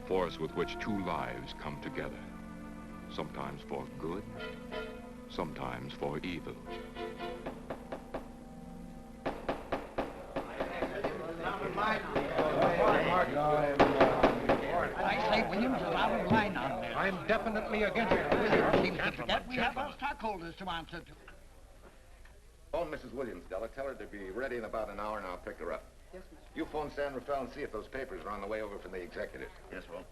force with which two lives come together. Sometimes for good, sometimes for evil. I say, Williams is out of line on this. I'm definitely against it. Seems to forget we have our stockholders to answer to. Phone Mrs. Williams, Della. Tell her to be ready in about an hour and I'll pick her up. Yes, Mr. You phone San Rafael and see if those papers are on the way over from the executive. Yes, well.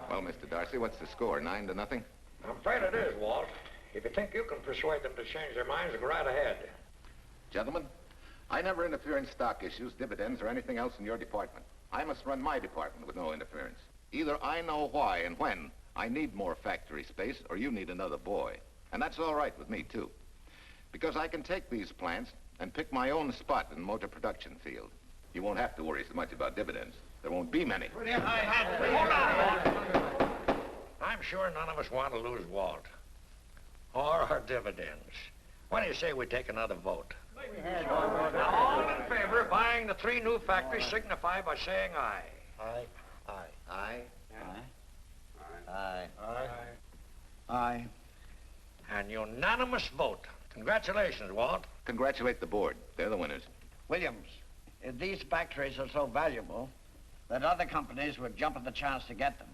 Well, Mr. Darcy, what's the score? 9-0? I'm afraid it is, Walt. If you think you can persuade them to change their minds, go right ahead. Gentlemen, I never interfere in stock issues, dividends, or anything else in your department. I must run my department with no interference. Either I know why and when I need more factory space, or you need another boy. And that's all right with me, too. Because I can take these plants and pick my own spot in the motor production field. You won't have to worry so much about dividends. There won't be many. Hold on. I'm sure none of us want to lose Walt. Or our dividends. What do you say we take another vote? Now, all in favor of buying the 3 new factories signify by saying aye. Aye. Aye. Aye? Aye. Aye. Aye. An unanimous vote. Congratulations, Walt. Congratulate the board. They're the winners. Williams, if these factories are so valuable that other companies would jump at the chance to get them,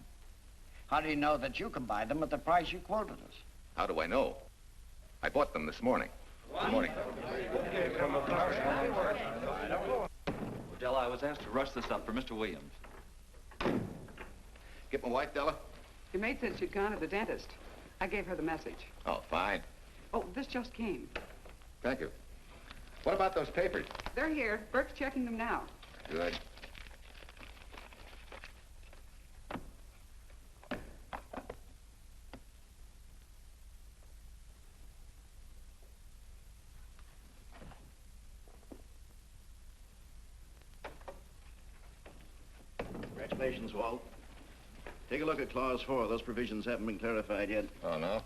how do you know that you can buy them at the price you quoted us? How do I know? I bought them this morning. Good morning. Della, I was asked to rush this up for Mr. Williams. Get my wife, Della? Your maid said she'd gone to the dentist. I gave her the message. Oh, fine. Oh, this just came. Thank you. What about those papers? They're here. Burke's checking them now. Good. Congratulations, Walt. Take a look at Clause 4. Those provisions haven't been clarified yet. Oh, no?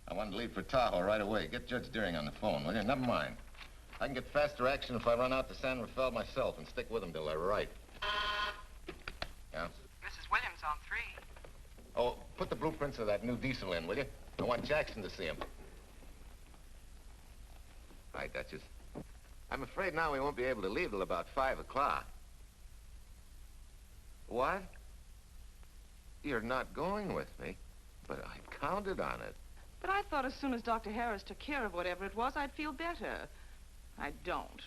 I wanted to leave for Tahoe right away. Get Judge Deering on the phone, will you? Never mind. I can get faster action if I run out to San Rafael myself and stick with them till they're right. Yeah? Mrs. Williams on 3. Oh, put the blueprints of that new diesel in, will you? I want Jackson to see him. Hi, Duchess. I'm afraid now we won't be able to leave till about 5 o'clock. What? You're not going with me, but I counted on it. But I thought as soon as Dr. Harris took care of whatever it was, I'd feel better. I don't.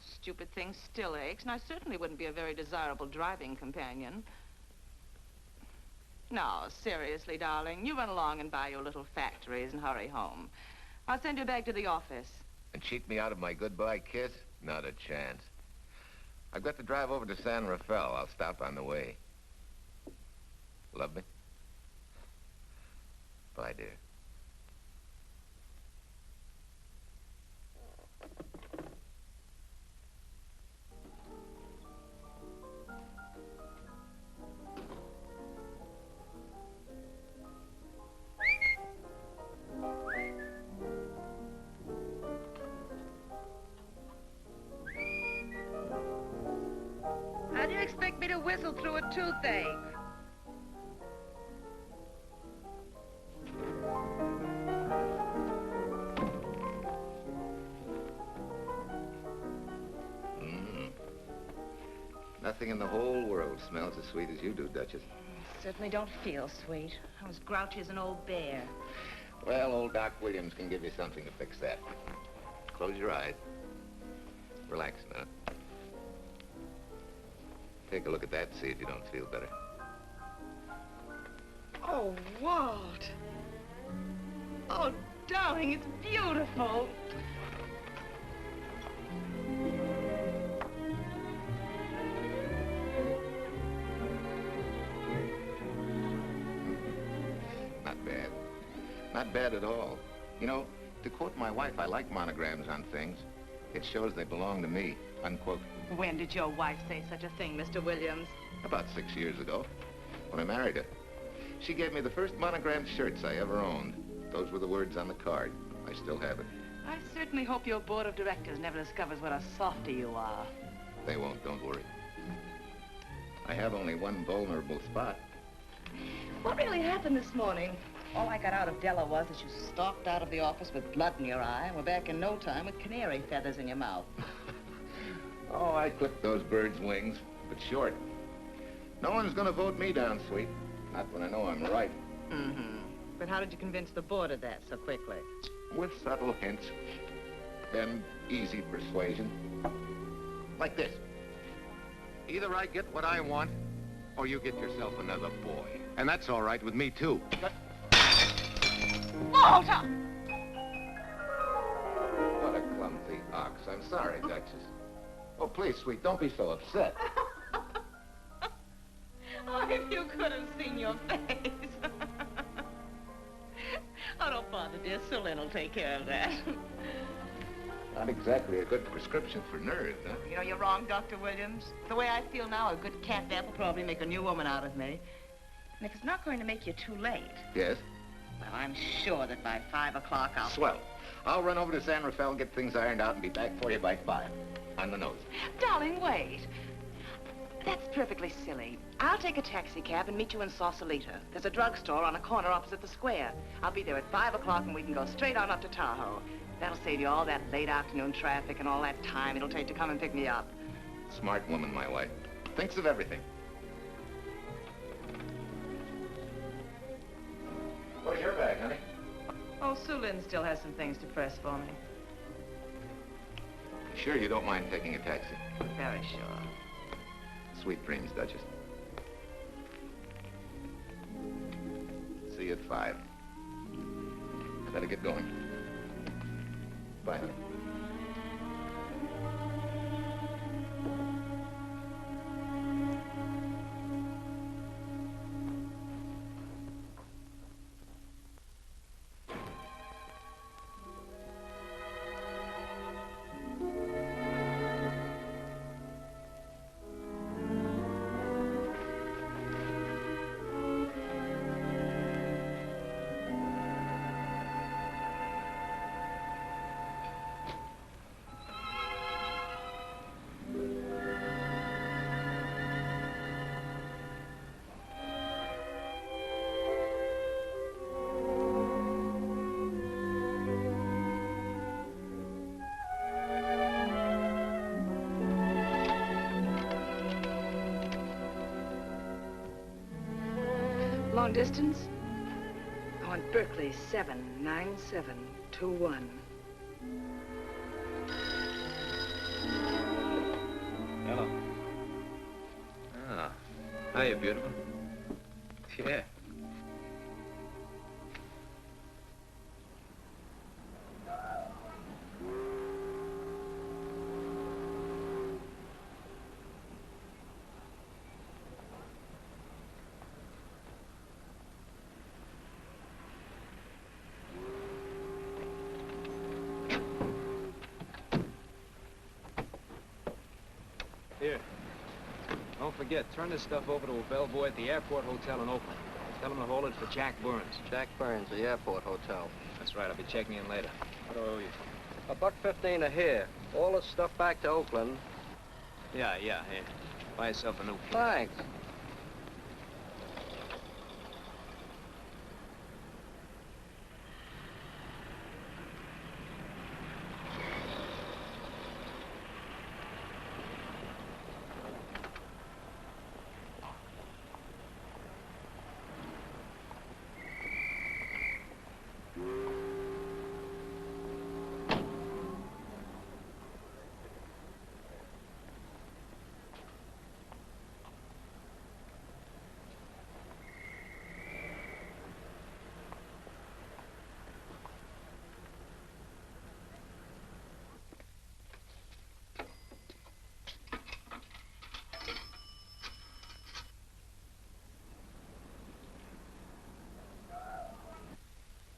Stupid thing still aches, and I certainly wouldn't be a very desirable driving companion. Now, seriously, darling, you run along and buy your little factories and hurry home. I'll send you back to the office. And cheat me out of my goodbye kiss? Not a chance. I've got to drive over to San Rafael. I'll stop on the way. Love me? Bye, dear. How do you expect me to whistle through a toothache? Nothing in the whole world smells as sweet as you do, Duchess. Certainly don't feel sweet. I was grouchy as an old bear. Well, old Doc Williams can give you something to fix that. Close your eyes. Relax a minute. Take a look at that and see if you don't feel better. Oh, Walt. Oh, darling, it's beautiful. Not bad. Not bad at all. You know, to quote my wife, I like monograms on things. It shows they belong to me, unquote. When did your wife say such a thing, Mr. Williams? About 6 years ago, when I married her. She gave me the first monogrammed shirts I ever owned. Those were the words on the card. I still have it. I certainly hope your board of directors never discovers what a softy you are. They won't, don't worry. I have only one vulnerable spot. What really happened this morning? All I got out of Della was that you stalked out of the office with blood in your eye and were back in no time with canary feathers in your mouth. Oh, I clipped those birds' wings, but short. No one's gonna vote me down, sweet. Not when I know I'm right. Mm-hmm. But how did you convince the board of that so quickly? With subtle hints. Then easy persuasion. Like this. Either I get what I want, or you get yourself another boy. And that's all right with me, too. Walter! What a clumsy ox. I'm sorry, Duchess. Oh, please, sweet, don't be so upset. Oh, if you could have seen your face. Oh, don't bother, dear. Sulin will take care of that. Not exactly a good prescription for nerves, huh? You know, you're wrong, Dr. Williams. The way I feel now, a good cat nap will probably make a new woman out of me. And if it's not going to make you too late... Yes? Well, I'm sure that by 5 o'clock I'll... Swell. I'll run over to San Rafael, get things ironed out, and be back for you by 5. On the nose. Darling, wait. That's perfectly silly. I'll take a taxi cab and meet you in Sausalito. There's a drugstore on a corner opposite the square. I'll be there at 5 o'clock and we can go straight on up to Tahoe. That'll save you all that late afternoon traffic and all that time it'll take to come and pick me up. Smart woman, my wife. Thinks of everything. Where's your bag, honey? Oh, Sue Lynn still has some things to press for me. Sure you don't mind taking a taxi? Very sure. Sweet dreams, Duchess. See you at 5. Better get going. Bye, honey. Long distance? I want Berkeley 79721. Hello. Ah. Hiya, beautiful. Yeah. Here. Don't forget, turn this stuff over to a bellboy at the airport hotel in Oakland. Tell him to hold it for Jack Burns. Jack Burns, the airport hotel. That's right, I'll be checking in later. What do I owe you? $1.15 a here. All this stuff back to Oakland. Yeah, here. Buy yourself a new key. Thanks.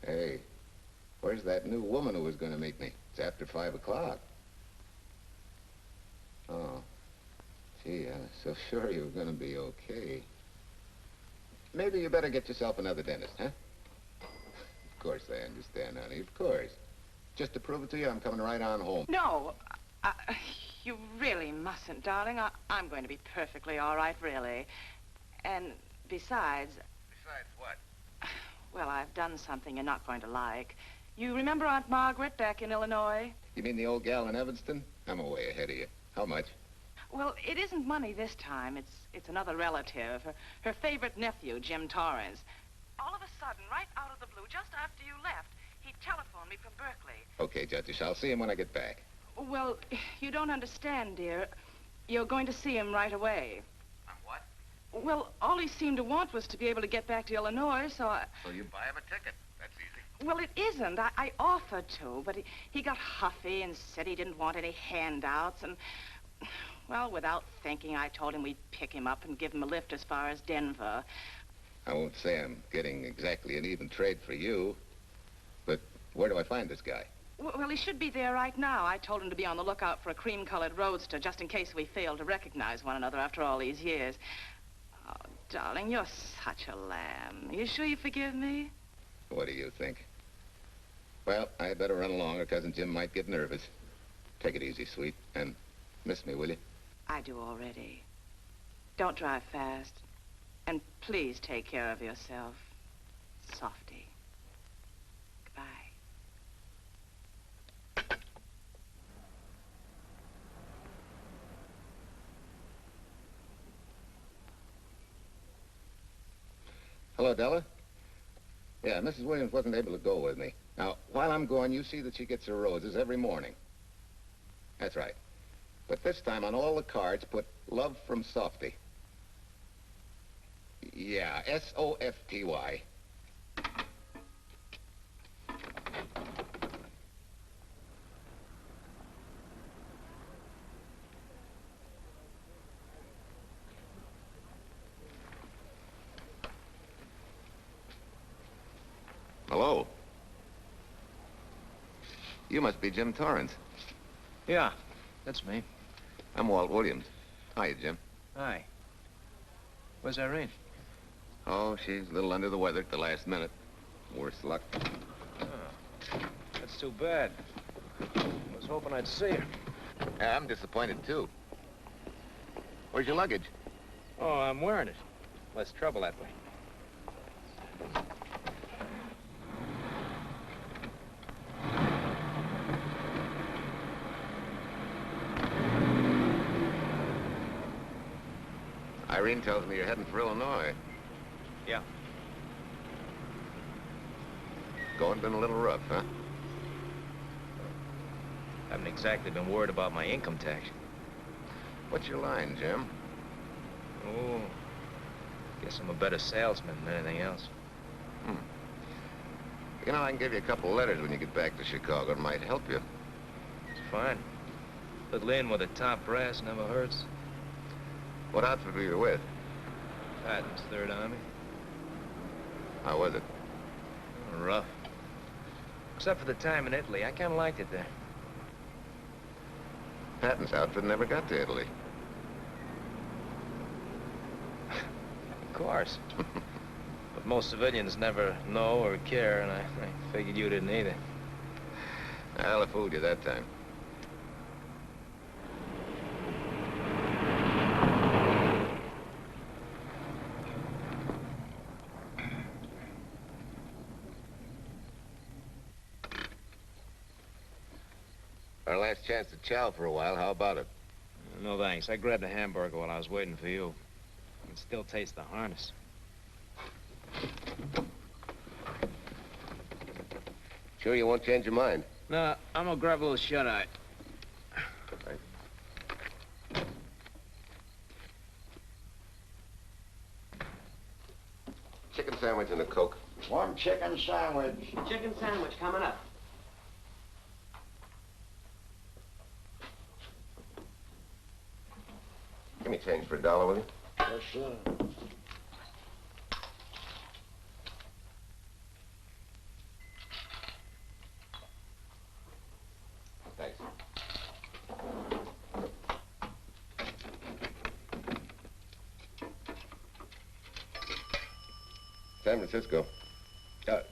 Hey, where's that new woman who was going to meet me? It's after 5 o'clock. Oh, gee, I was so sure you were going to be okay. Maybe you better get yourself another dentist, huh? Of course I understand, honey, of course. Just to prove it to you, I'm coming right on home. No, you really mustn't, darling. I'm going to be perfectly all right, really. And besides... Besides what? Well, I've done something you're not going to like. You remember Aunt Margaret back in Illinois? You mean the old gal in Evanston? I'm way ahead of you. How much? Well, it isn't money this time. It's another relative. Her favorite nephew, Jim Torrance. All of a sudden, right out of the blue, just after you left, he telephoned me from Berkeley. Okay, Judge, I'll see him when I get back. Well, you don't understand, dear. You're going to see him right away. What? Well, all he seemed to want was to be able to get back to Illinois, so I... So you buy him a ticket. That's easy. Well, it isn't. I offered to, but he got huffy and said he didn't want any handouts, and... Well, without thinking, I told him we'd pick him up and give him a lift as far as Denver. I won't say I'm getting exactly an even trade for you, but where do I find this guy? Well, he should be there right now. I told him to be on the lookout for a cream-colored roadster, just in case we failed to recognize one another after all these years. Oh, darling, you're such a lamb. You sure you forgive me? What do you think? Well, I had better run along, or Cousin Jim might get nervous. Take it easy, sweet, and miss me, will you? I do already. Don't drive fast. And please take care of yourself. Softy. Goodbye. Hello, Della? Yeah, Mrs. Williams wasn't able to go with me. Now, while I'm gone, you see that she gets her roses every morning. That's right. But this time, on all the cards, put love from Softy. Yeah, S-O-F-T-Y. Hello. You must be Jim Torrance. Yeah, that's me. I'm Walt Williams. Hiya, Jim. Hi. Where's Irene? Oh, she's a little under the weather at the last minute. Worse luck. Oh, that's too bad. I was hoping I'd see her. Yeah, I'm disappointed, too. Where's your luggage? Oh, I'm wearing it. Less trouble that way. Irene tells me you're heading for Illinois. Yeah. Going been a little rough, huh? Haven't exactly been worried about my income tax. What's your line, Jim? Oh, guess I'm a better salesman than anything else. You know, I can give you a couple letters when you get back to Chicago. It might help you. It's fine. Little in with the top brass never hurts. What outfit were you with? Patton's Third Army. How was it? Rough. Except for the time in Italy. I kind of liked it there. Patton's outfit never got to Italy. Of course. But most civilians never know or care, and I figured you didn't either. Well, I fooled you that time. Our last chance to chow for a while. How about it? No, thanks. I grabbed a hamburger while I was waiting for you. I can still taste the harness. Sure you won't change your mind? No, I'm gonna grab a little shut-eye. Right. Chicken sandwich and a Coke. One chicken sandwich. Chicken sandwich coming up. Give me change for $1, will you? Yes, sir. Thanks. San Francisco.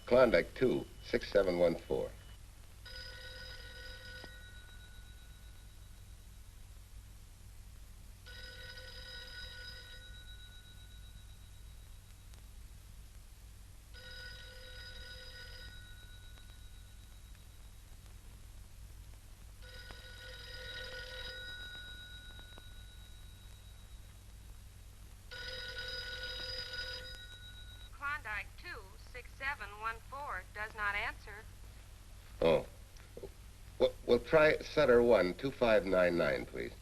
Klondike, 2. 6714. Klondike 26714 does not answer. Oh. Well, try Sutter 1, 2599, please.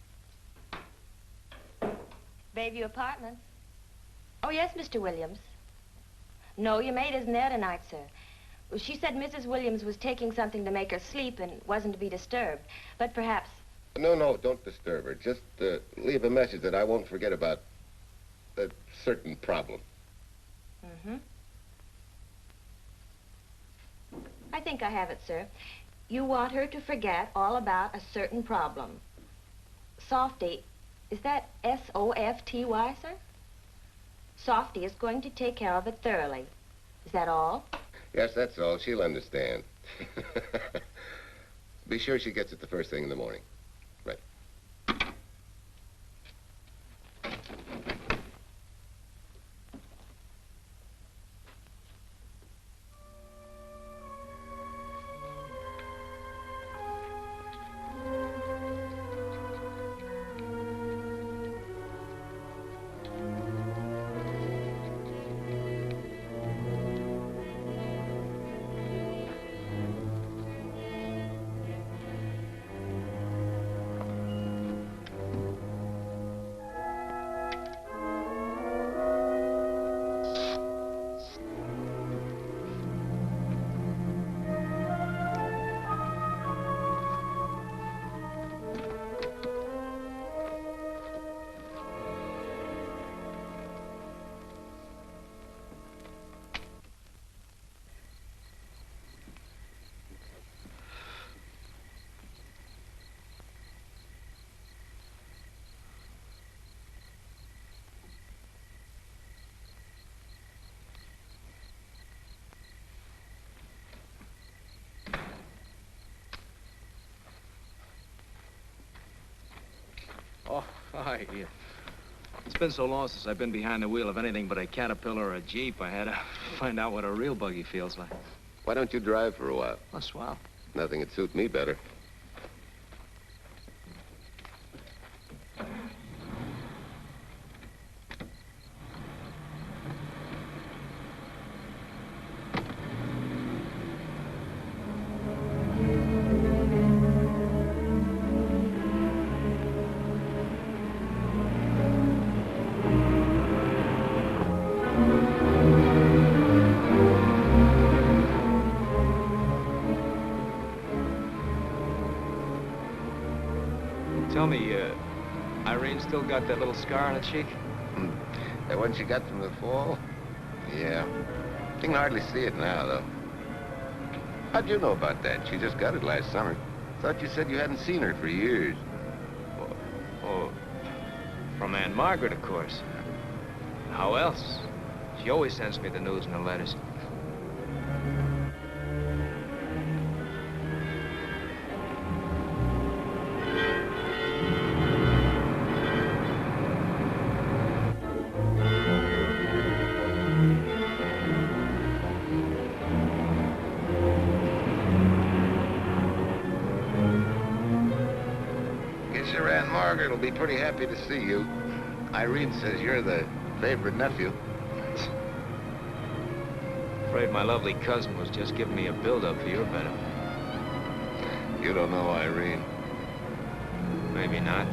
Bayview Apartments. Oh, yes, Mr. Williams. No, your maid isn't there tonight, sir. Well, she said Mrs. Williams was taking something to make her sleep and wasn't to be disturbed. But perhaps... No, don't disturb her. Just leave a message that I won't forget about a certain problem. Mm-hmm. I think I have it, sir. You want her to forget all about a certain problem. Softy, is that S-O-F-T-Y, sir? Softy is going to take care of it thoroughly. Is that all? Yes, that's all. She'll understand. Be sure she gets it the first thing in the morning. Right. Oh, hi. It's been so long since I've been behind the wheel of anything but a Caterpillar or a Jeep, I had to find out what a real buggy feels like. Why don't you drive for a while? Oh, swell. Nothing would suit me better. Tell me, Irene still got that little scar on her cheek? That one she got from the fall? Yeah. You can hardly see it now, though. How'd you know about that? She just got it last summer. Thought you said you hadn't seen her for years. Oh, from Aunt Margaret, of course. How else? She always sends me the news in her letters. Margaret will be pretty happy to see you. Irene says you're the favorite nephew. Afraid my lovely cousin was just giving me a build-up for your benefit. You don't know Irene. Maybe not.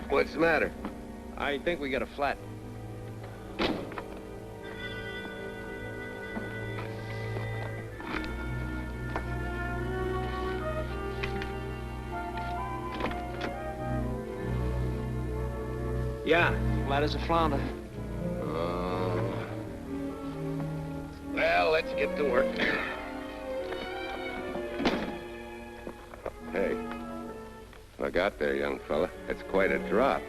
What's the matter? I think we got a flat. Yeah, flat as a flounder. Well, let's get to work. Hey, look out there, young fella. That's quite a drop.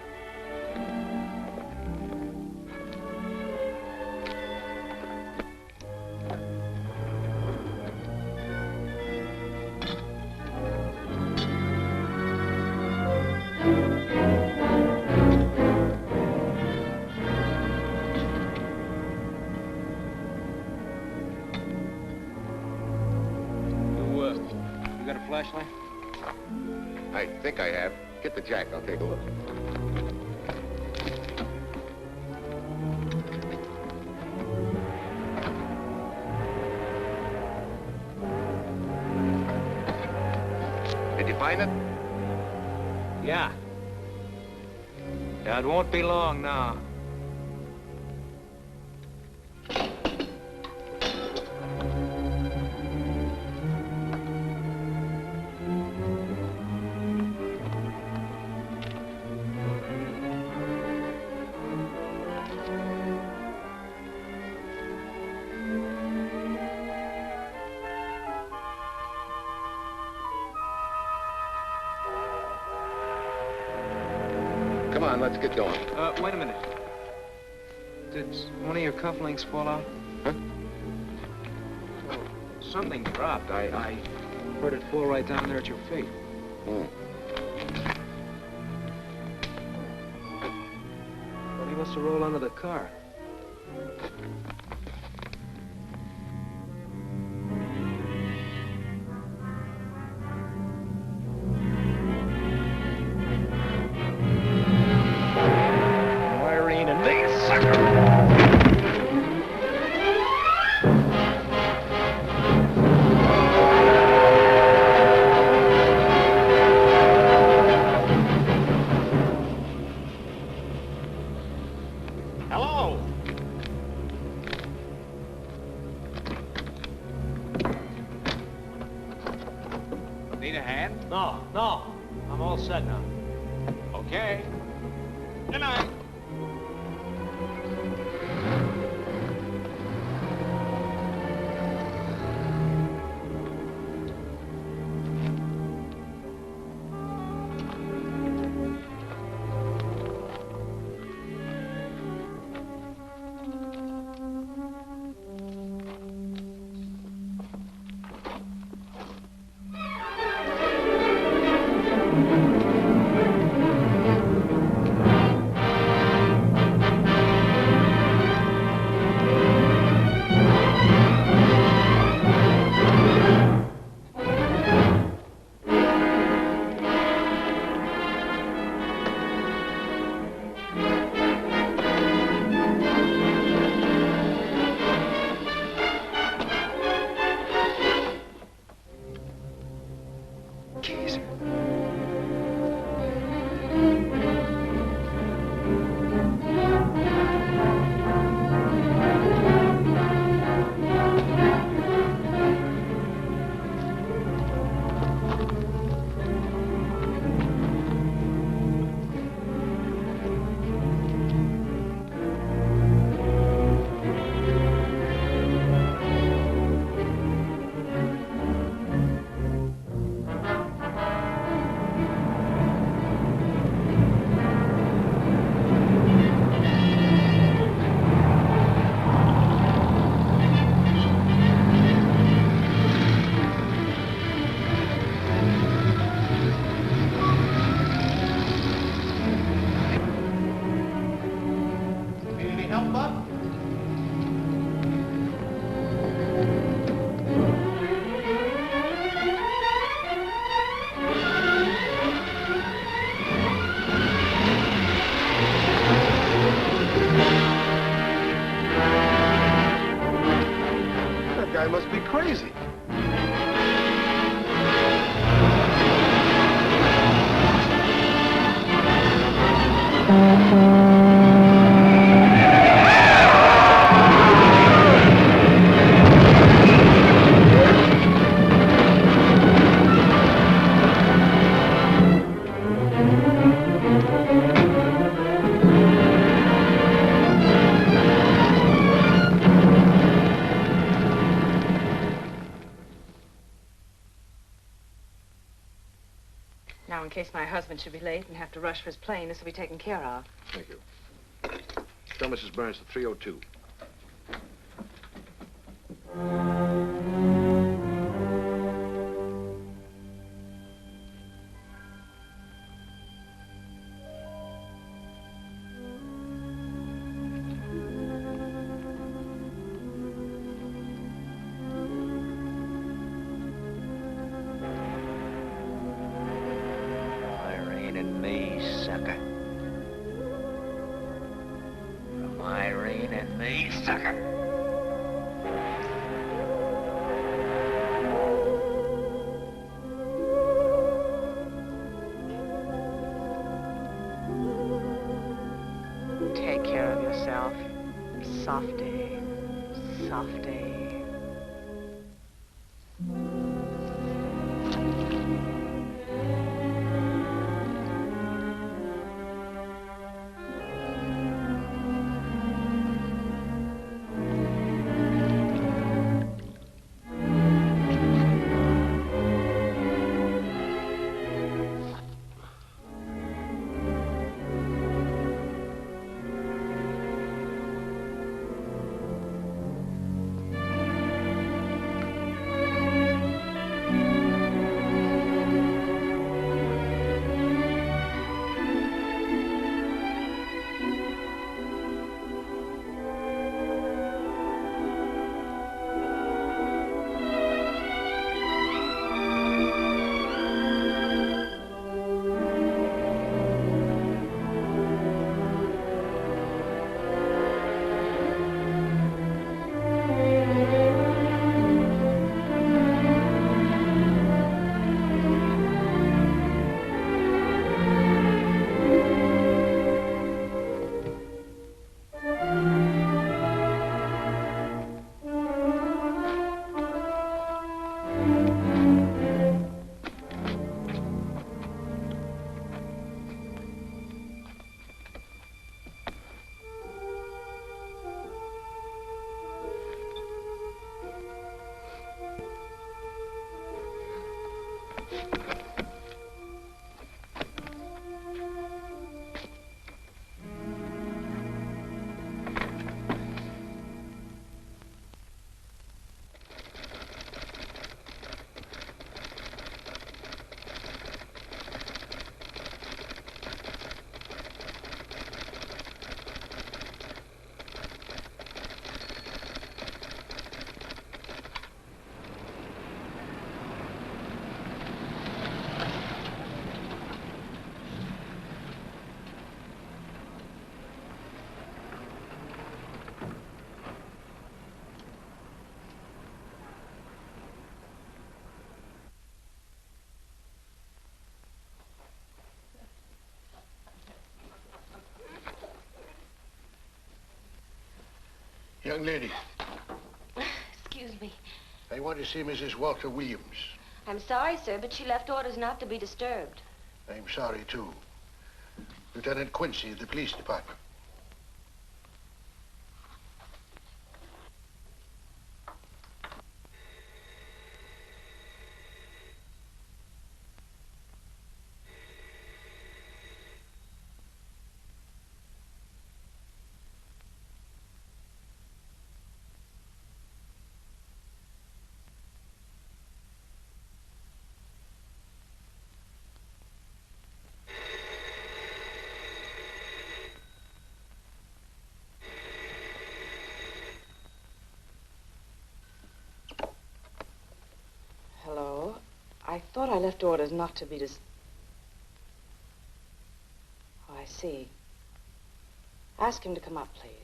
You got a flashlight? I think I have. Get the jack. I'll take a look. Did you find it? Yeah. Yeah, it won't be long now. Come on, let's get going. Wait a minute. Did one of your cufflinks fall out? Huh? Oh, something dropped. I heard it fall right down there at your feet. Hmm. Well, he must have rolled under the car. Hello? Need a hand? No. I'm all set now. Okay. Good night. That guy must be crazy. case my husband should be late and have to rush for his plane. This will be taken care of. Thank you. Tell Mrs. Burns to 302. Irene and me, sucker. From Irene and me, sucker. Take care of yourself. Softy. Softy. Young lady, Excuse me. I want to see Mrs. Walter Williams. I'm sorry, sir, but she left orders not to be disturbed. I'm sorry, too. Lieutenant Quincy of the police department. Hello? I thought I left orders not to be Oh, I see. Ask him to come up, please.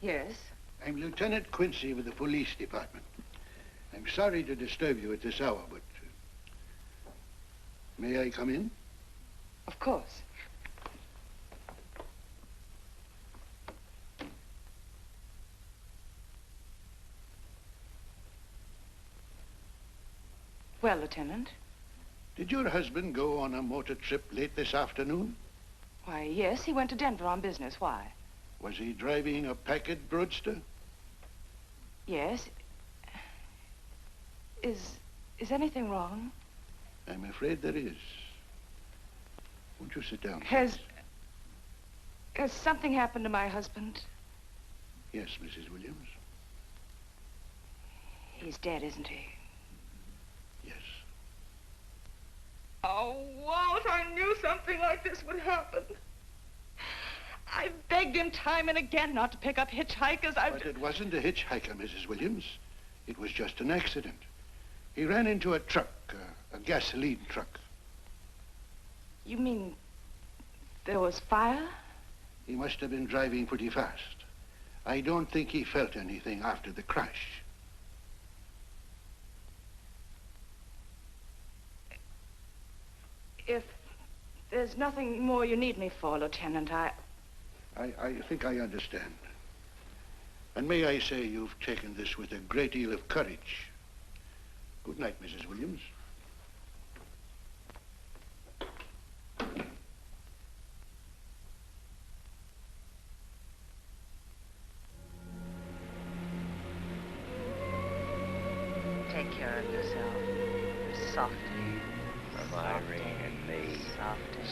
Yes? I'm Lieutenant Quincy with the police department. I'm sorry to disturb you at this hour, but... may I come in? Of course. Well, Lieutenant? Did your husband go on a motor trip late this afternoon? Why, yes, he went to Denver on business. Why? Was he driving a Packard roadster? Yes. Is anything wrong? I'm afraid there is. Won't you sit down? Has something happened to my husband? Yes, Mrs. Williams. He's dead, isn't he? Yes. Oh, Walt, I knew something like this would happen. I begged him time and again not to pick up hitchhikers. But it wasn't a hitchhiker, Mrs. Williams. It was just an accident. He ran into a truck, a gasoline truck. You mean there was fire? He must have been driving pretty fast. I don't think he felt anything after the crash. If there's nothing more you need me for, Lieutenant, I think I understand. And may I say you've taken this with a great deal of courage. Good night, Mrs. Williams. take care of yourself. Softly. From Irene and me. Softly.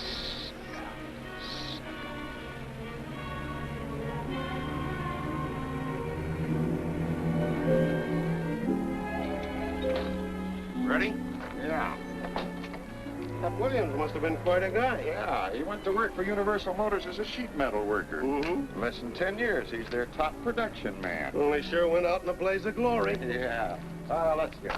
Ready? Yeah. That Williams must have been quite a guy. Yeah, he went to work for Universal Motors as a sheet metal worker. Mm-hmm. Less than 10 years, he's their top production man. Well, he sure went out in a blaze of glory. Yeah. Let's go.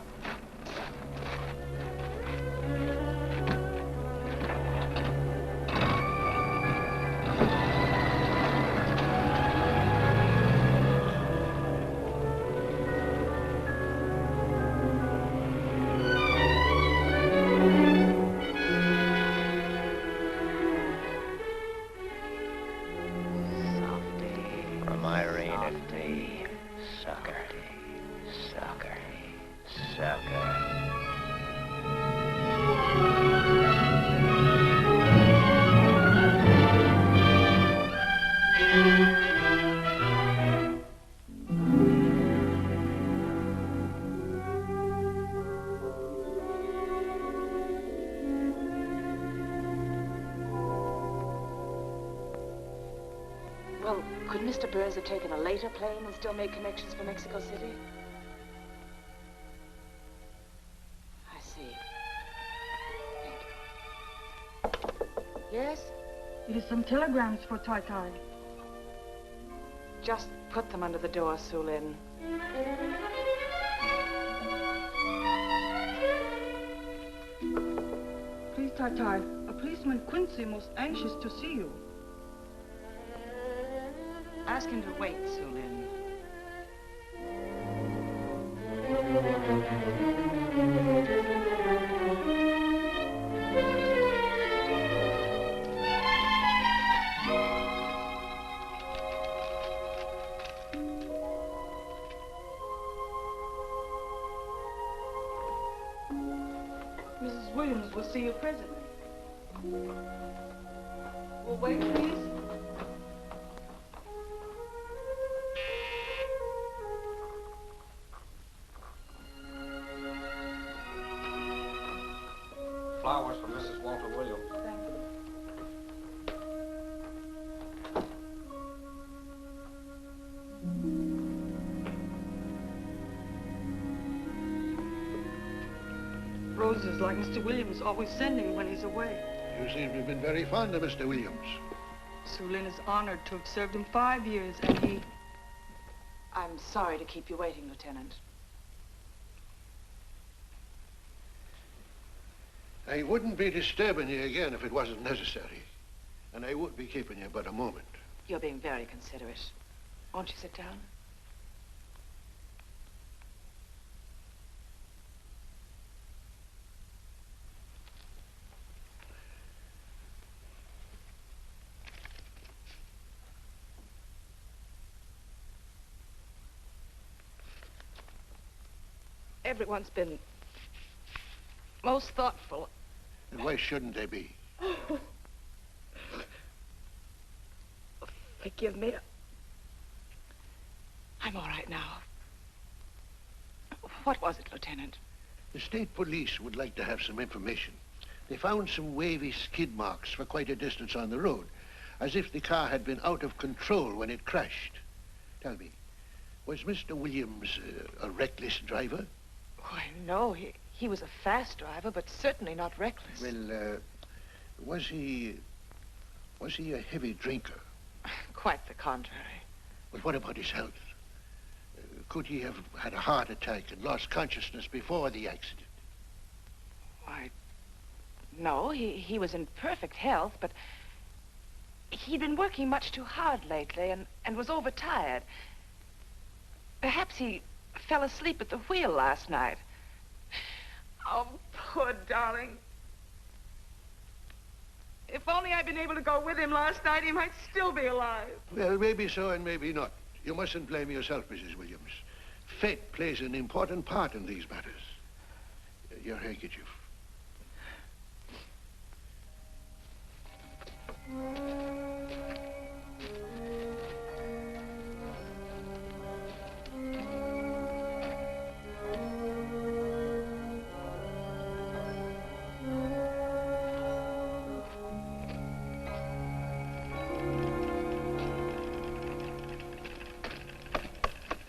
Well, could Mr. Burns have taken a later plane and still made connections for Mexico City? I see. Thank you. Yes? It is some telegrams for Tai. Just put them under the door, Sulin. Please, Tai, a policeman Quincy most anxious to see you. Ask him to wait, Sulin. Mrs. Williams will see you presently. Well, wait, please. Flowers for Mrs. Walter Williams. Thank you. Roses like Mr. Williams always sending when he's away. You seem to have been very fond of Mr. Williams. Sulin is honored to have served him 5 years, and he... I'm sorry to keep you waiting, Lieutenant. I wouldn't be disturbing you again if it wasn't necessary. And I would be keeping you but a moment. You're being very considerate. Won't you sit down? Everyone's been most thoughtful. And why shouldn't they be? Forgive me. I'm all right now. What was it, Lieutenant? The state police would like to have some information. They found some wavy skid marks for quite a distance on the road, as if the car had been out of control when it crashed. Tell me, was Mr. Williams a reckless driver? Why, no. He was a fast driver, but certainly not reckless. Well, was he a heavy drinker? Quite the contrary. But what about his health? Could he have had a heart attack and lost consciousness before the accident? Why, no. He was in perfect health, but he'd been working much too hard lately and was overtired. Perhaps he fell asleep at the wheel last night. Oh, poor darling. If only I'd been able to go with him last night, he might still be alive. Well, maybe so and maybe not. You mustn't blame yourself, Mrs. Williams. Fate plays an important part in these matters. Your handkerchief.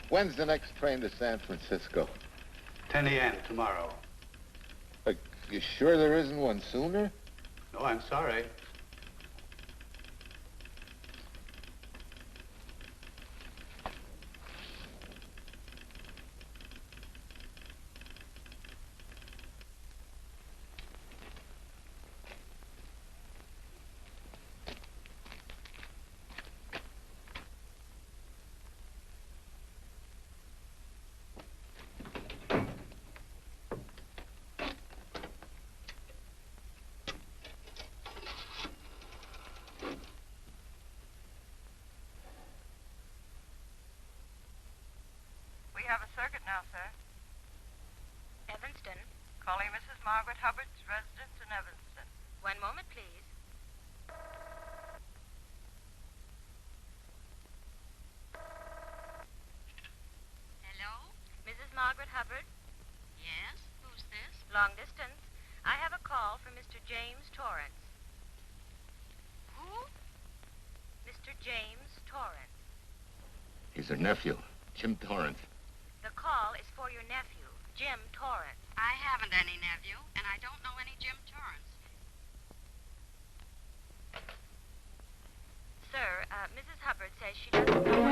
When's the next train to San Francisco? 10 a.m. tomorrow. You sure there isn't one sooner? No, I'm sorry. We have a circuit now, sir. Evanston. Calling Mrs. Margaret Hubbard's residence in Evanston. One moment, please. Hello? Mrs. Margaret Hubbard? Yes? Who's this? Long distance. I have a call from Mr. James Torrance. Who? Mr. James Torrance. He's her nephew, Jim Torrance. The call is for your nephew, Jim Torrance. I haven't any nephew, and I don't know any Jim Torrance. Sir, Mrs. Hubbard says she doesn't know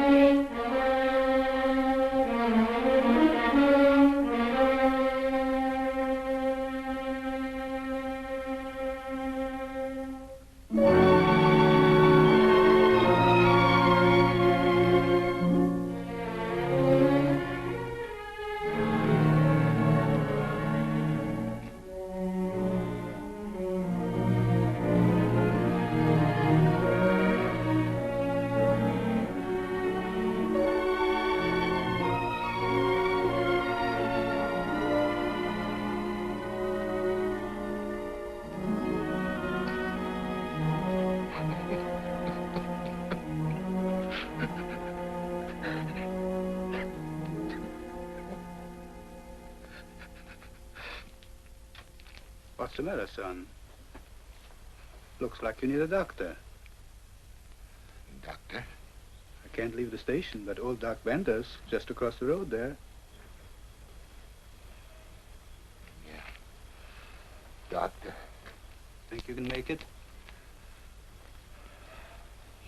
What's the matter, son? Looks like you need a doctor. Doctor? I can't leave the station, but old Doc Bender's just across the road there. Yeah. Doctor? Think you can make it?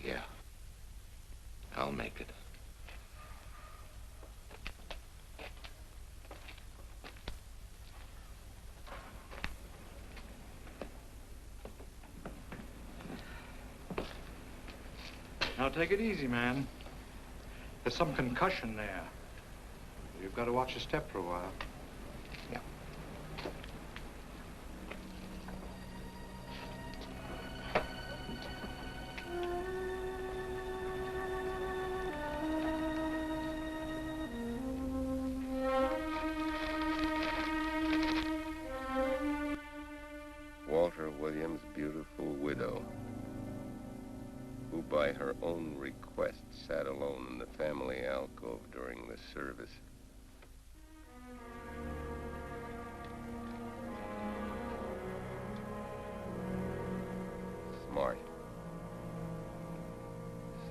Yeah. I'll make it. Now take it easy, man. There's some concussion there. You've got to watch your step for a while. Yeah. Walter Williams' beautiful widow, who by her own request sat alone in the family alcove during the service. Smart.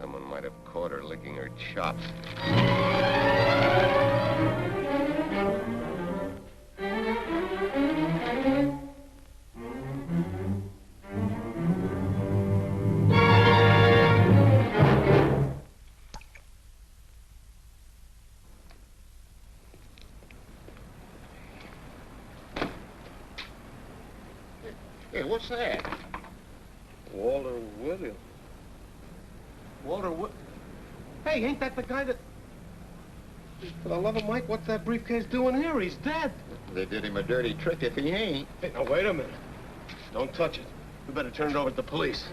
Someone might have caught her licking her chops. Hey, what's that? Walter Williams. Walter Hey, ain't that the guy that... For the love of Mike, what's that briefcase doing here? He's dead. They did him a dirty trick if he ain't. Hey, now, wait a minute. Don't touch it. We better turn it over to the police.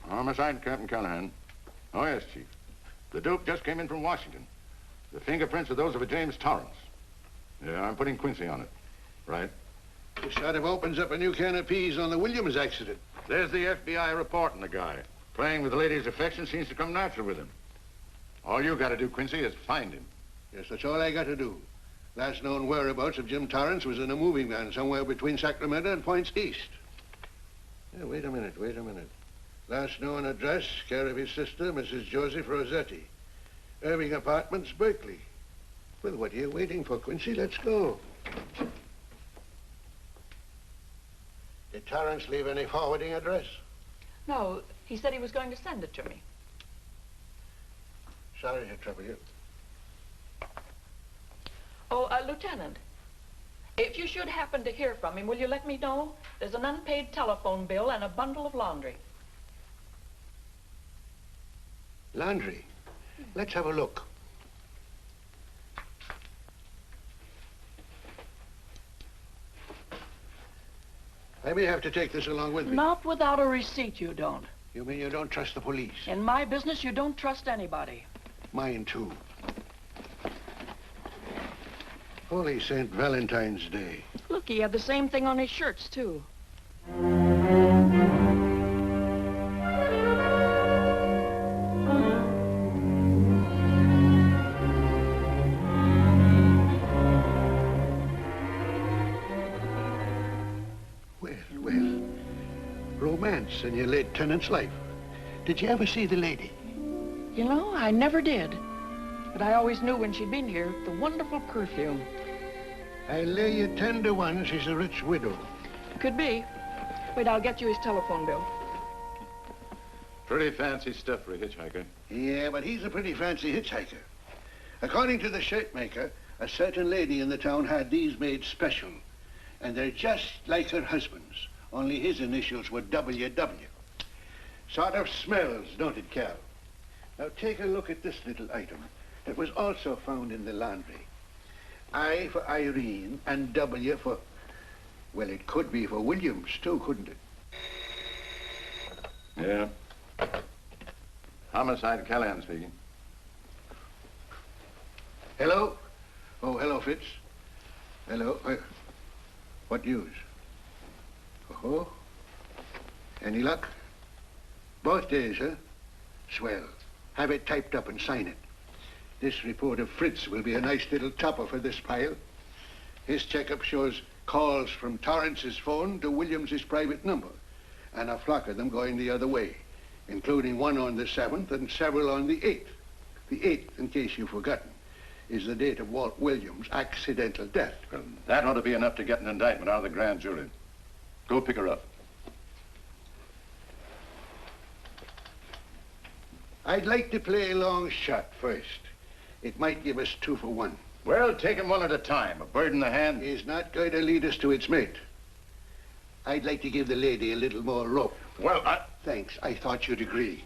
Homicide, Captain Callahan. Oh, yes, Chief. The dope just came in from Washington. The fingerprints are those of a James Torrance. Yeah, I'm putting Quincy on it. Right. This sort of opens up a new can of peas on the Williams accident. There's the FBI reporting the guy. Playing with the lady's affection seems to come natural with him. All you got to do, Quincy, is find him. Yes, that's all I got to do. Last known whereabouts of Jim Torrance was in a moving van somewhere between Sacramento and Points East. Yeah, wait a minute. Last known address, care of his sister, Mrs. Joseph Rossetti. Irving Apartments, Berkeley. Well, what are you waiting for, Quincy? Let's go. Did Torrance leave any forwarding address? No, he said he was going to send it to me. Sorry to trouble you. Oh, Lieutenant, if you should happen to hear from him, will you let me know? There's an unpaid telephone bill and a bundle of laundry. Laundry? Let's have a look. I may have to take this along with me. Not without a receipt, you don't. You mean you don't trust the police? In my business, you don't trust anybody. Mine, too. Holy St. Valentine's Day. Look, he had the same thing on his shirts, too. Romance in your late tenant's life. Did you ever see the lady? You know, I never did. But I always knew when she'd been here, the wonderful perfume. I'll lay you 10 to 1 she's a rich widow. Could be. Wait, I'll get you his telephone bill. Pretty fancy stuff for a hitchhiker. Yeah, but he's a pretty fancy hitchhiker. According to the shirt maker, a certain lady in the town had these made special. And they're just like her husband's. Only his initials were WW. Sort of smells, don't it, Cal? Now take a look at this little item that was also found in the laundry. I for Irene and W for... Well, it could be for Williams, too, couldn't it? Yeah. Homicide, Callahan speaking. Hello? Oh, hello, Fitz. Hello. What news? Oh? Any luck? Both days, huh? Swell. Have it typed up and sign it. This report of Fritz will be a nice little topper for this pile. His checkup shows calls from Torrance's phone to Williams's private number, and a flock of them going the other way, including one on the 7th and several on the 8th. The 8th, in case you've forgotten, is the date of Walt Williams' accidental death. Well, that ought to be enough to get an indictment out of the grand jury. Go pick her up. I'd like to play a long shot first. It might give us 2 for 1. Well, take 'em one at a time. A bird in the hand is not going to lead us to its mate. I'd like to give the lady a little more rope. Well, Thanks. I thought you'd agree.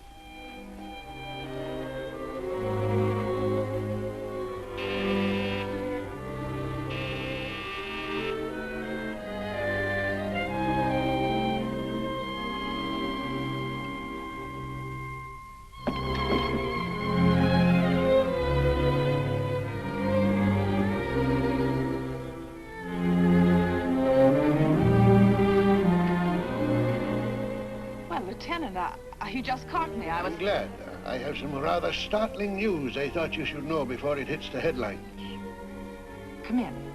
You just caught me. I'm glad. I have some rather startling news I thought you should know before it hits the headlines. Come in.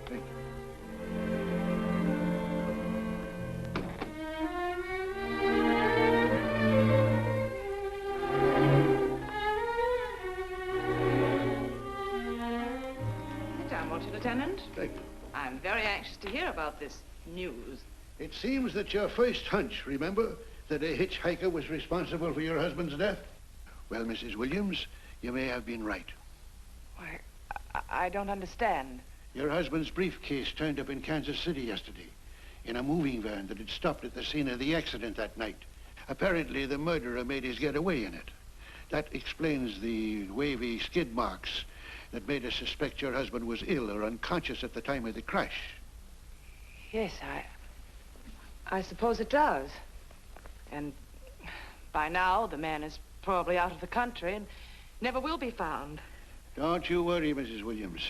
Thank Sit down, won't you, Lieutenant? Thank you. I'm very anxious to hear about this news. It seems that your first hunch, remember, that a hitchhiker was responsible for your husband's death? Well, Mrs. Williams, you may have been right. Why, I don't understand. Your husband's briefcase turned up in Kansas City yesterday in a moving van that had stopped at the scene of the accident that night. Apparently, the murderer made his getaway in it. That explains the wavy skid marks that made us suspect your husband was ill or unconscious at the time of the crash. Yes, I suppose it does. And by now, the man is probably out of the country and never will be found. Don't you worry, Mrs. Williams.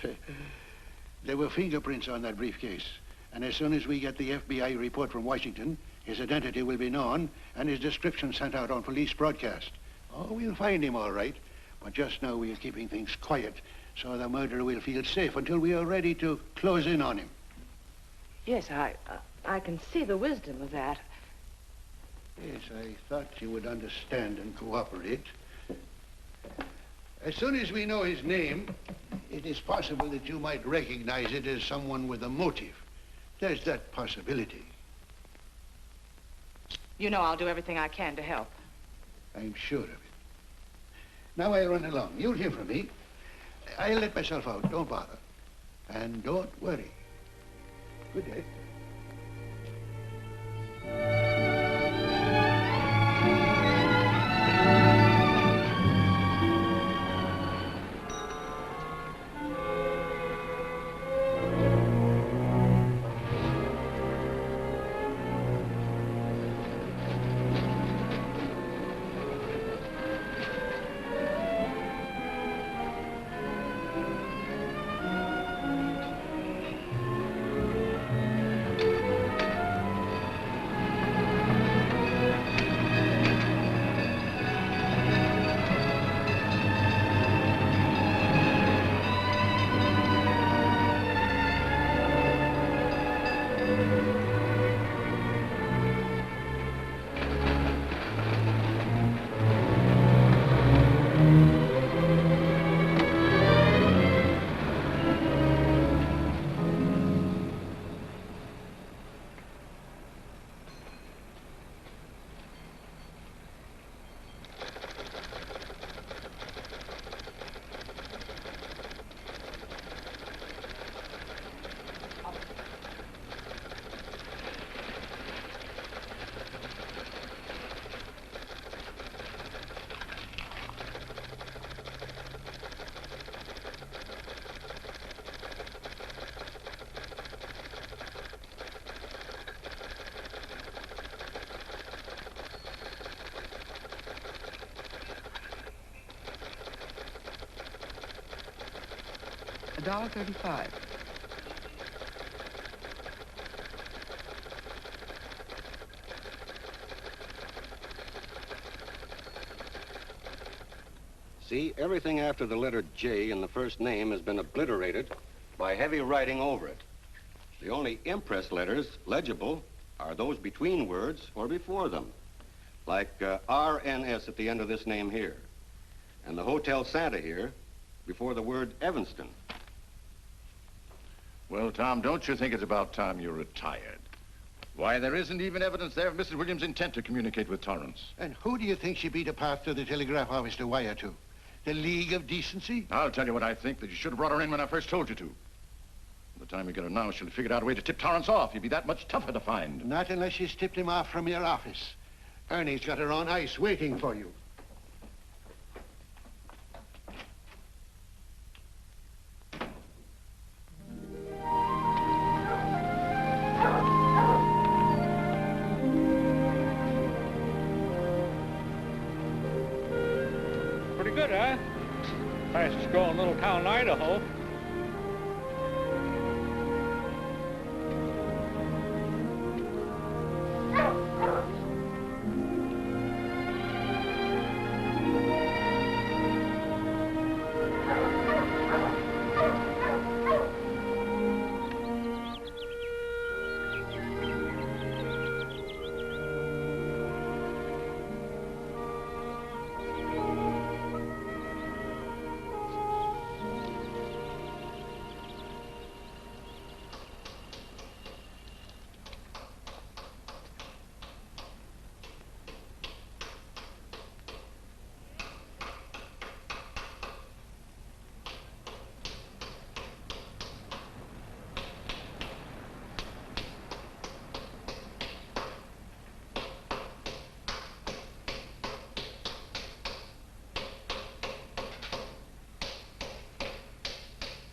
There were fingerprints on that briefcase. And as soon as we get the FBI report from Washington, his identity will be known and his description sent out on police broadcast. Oh, we'll find him all right. But just now we are keeping things quiet so the murderer will feel safe until we are ready to close in on him. Yes, I can see the wisdom of that. Yes, I thought you would understand and cooperate. As soon as we know his name, it is possible that you might recognize it as someone with a motive. There's that possibility. You know I'll do everything I can to help. I'm sure of it. Now I'll run along. You'll hear from me. I'll let myself out. Don't bother. And don't worry. Good day. $1.35. See, everything after the letter J in the first name has been obliterated by heavy writing over it. The only impress letters legible are those between words or before them, like RNS at the end of this name here, and the Hotel Santa here before the word Evanston. Well, Tom, don't you think it's about time you retired? Why, there isn't even evidence there of Mrs. Williams' intent to communicate with Torrance. And who do you think she beat a path to the telegraph office to wire to? The League of Decency? I'll tell you what I think, that you should have brought her in when I first told you to. By the time you get her now, she'll have figured out a way to tip Torrance off. He'd be that much tougher to find. Not unless she's tipped him off from your office. Ernie's got her on ice waiting for you. Pretty good, huh? Fastest growing little town in Idaho.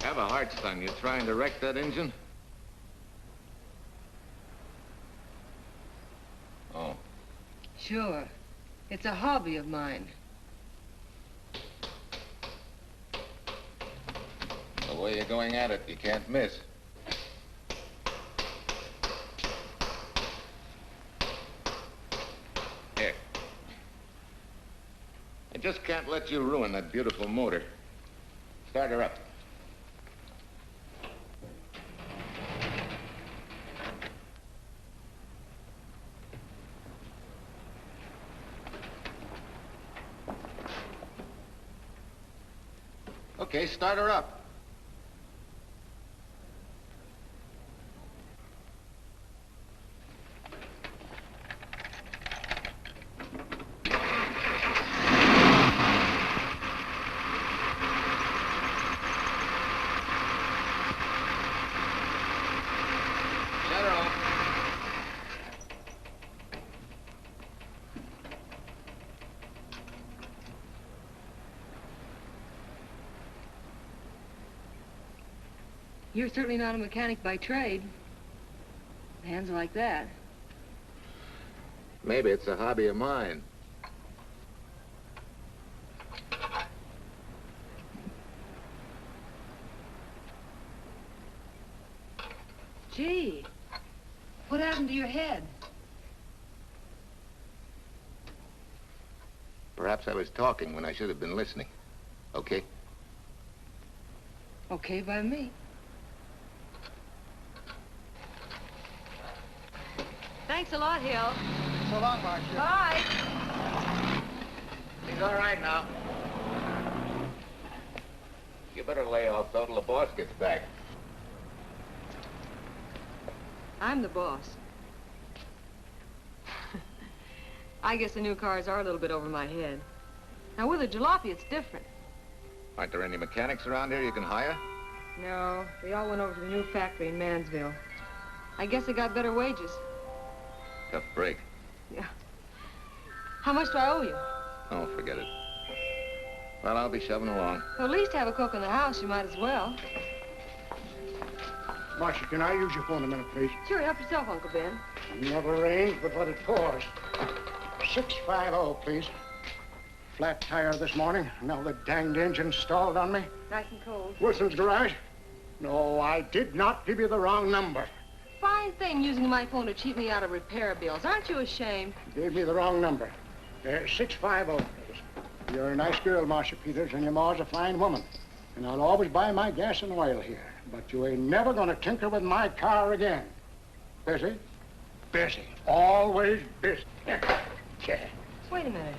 Have a heart, son. You trying to wreck that engine? Oh. Sure. It's a hobby of mine. The way you're going at it, you can't miss. Here. I just can't let you ruin that beautiful motor. Start her up. Okay, start her up. Shut her off. You're certainly not a mechanic by trade. Hands like that. Maybe it's a hobby of mine. Gee, what happened to your head? Perhaps I was talking when I should have been listening. Okay? Okay by me. Thanks a lot, Hill. So long, Marcia. Bye. He's all right now. You better lay off though till the boss gets back. I'm the boss. I guess the new cars are a little bit over my head. Now, with a jalopy, it's different. Aren't there any mechanics around here you can hire? No, they all went over to the new factory in Mansville. I guess they got better wages. Tough break. Yeah. How much do I owe you? Oh, forget it. Well, I'll be shoving along. Well, at least have a cook in the house. You might as well. Marcia, can I use your phone a minute, please? Sure, help yourself, Uncle Ben. Never rains but what it pours. 650, please. Flat tire this morning. Now the danged engine stalled on me. Nice and cold. Wilson's garage? No, I did not give you the wrong number. Fine thing using my phone to cheat me out of repair bills. Aren't you ashamed? You gave me the wrong number. 650, please. You're a nice girl, Marcia Peters, and your ma's a fine woman. And I'll always buy my gas and oil here. But you ain't never gonna tinker with my car again. Busy? Busy. Always busy. Wait a minute.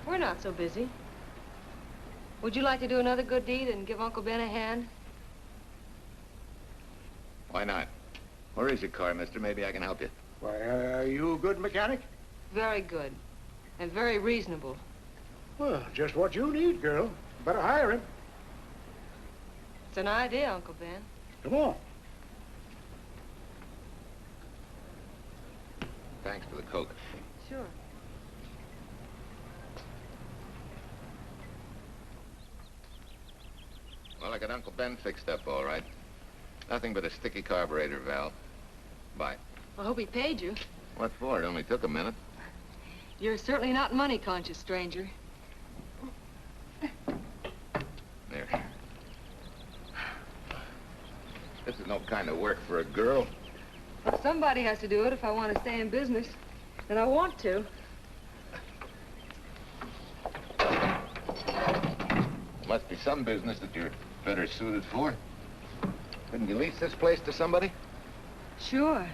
We're not so busy. Would you like to do another good deed and give Uncle Ben a hand? Why not? Where is your car, mister? Maybe I can help you. Why, are you a good mechanic? Very good. And very reasonable. Well, just what you need, girl. Better hire him. It's an idea, Uncle Ben. Come on. Thanks for the Coke. Sure. Well, I got Uncle Ben fixed up all right. Nothing but a sticky carburetor valve. Bye. I hope he paid you. What for? It only took a minute. You're certainly not money conscious, stranger. There. This is no kind of work for a girl. Well, somebody has to do it if I want to stay in business. And I want to. Must be some business that you're better suited for. Couldn't you lease this place to somebody? Sure.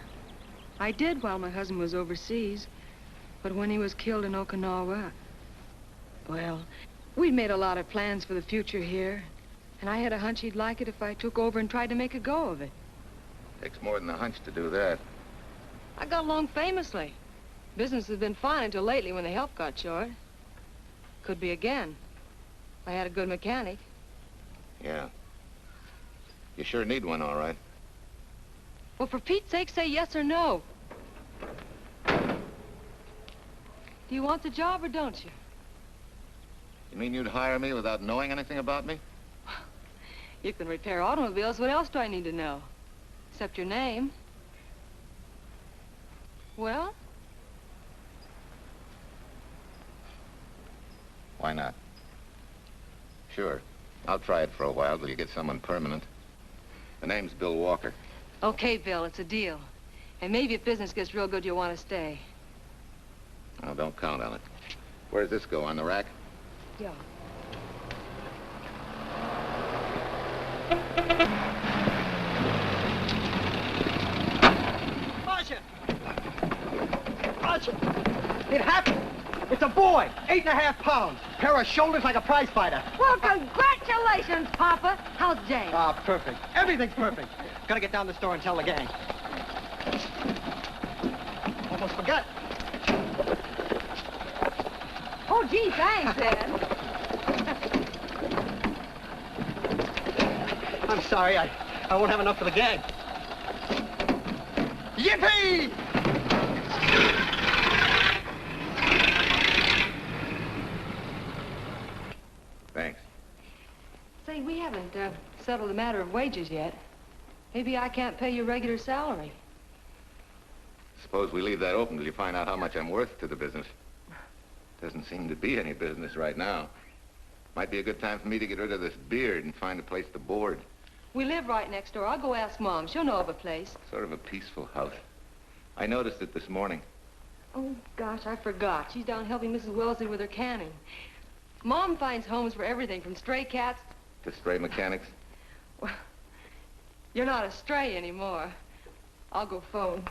I did while my husband was overseas. But when he was killed in Okinawa, well, we'd made a lot of plans for the future here. And I had a hunch he'd like it if I took over and tried to make a go of it. Takes more than a hunch to do that. I got along famously. Business has been fine until lately when the help got short. Could be again. I had a good mechanic. Yeah. You sure need one, all right. Well, for Pete's sake, say yes or no. Do you want the job or don't you? You mean you'd hire me without knowing anything about me? You can repair automobiles. What else do I need to know? Except your name. Well? Why not? Sure. I'll try it for a while till you get someone permanent. The name's Bill Walker. Okay, Bill, it's a deal. And maybe if business gets real good, you'll want to stay. Oh, don't count on it. Where does this go, on the rack? Yeah. Marcia! Marcia! It happened! It's a boy, 8.5 pounds. Pair of shoulders like a prize fighter. Well, congratulations, Papa. How's Jane? Ah, perfect. Everything's perfect. Gotta get down to the store and tell the gang. Almost forgot. Oh, gee, thanks, Ed. I'm sorry, I won't have enough for the gang. Yippee! Thanks. Say, we haven't settled the matter of wages yet. Maybe I can't pay your regular salary. Suppose we leave that open till you find out how much I'm worth to the business. Doesn't seem to be any business right now. Might be a good time for me to get rid of this beard and find a place to board. We live right next door. I'll go ask Mom. She'll know of a place. Sort of a peaceful house. I noticed it this morning. Oh, gosh, I forgot. She's down helping Mrs. Wellesley with her canning. Mom finds homes for everything from stray cats... To stray mechanics? Well, you're not a stray anymore. I'll go phone.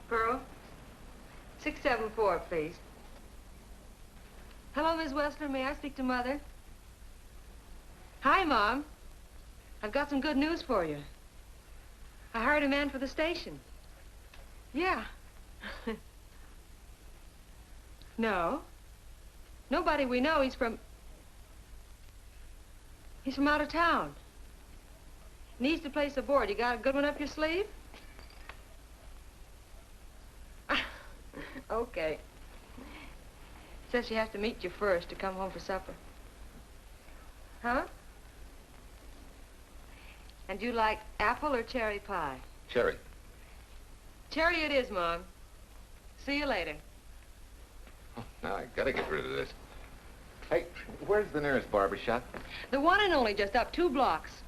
Pearl, 674, please. Hello, Miss Wessler. May I speak to Mother? Hi, Mom. I've got some good news for you. I hired a man for the station. Yeah. No. Nobody we know. He's from out of town. Needs to place a board. You got a good one up your sleeve? Okay. Says she has to meet you first to come home for supper. Huh? And you like apple or cherry pie? Cherry. Cherry it is, Mom. See you later. Oh, now I gotta get rid of this. Hey, where's the nearest barber shop? The one and only, just up 2 blocks.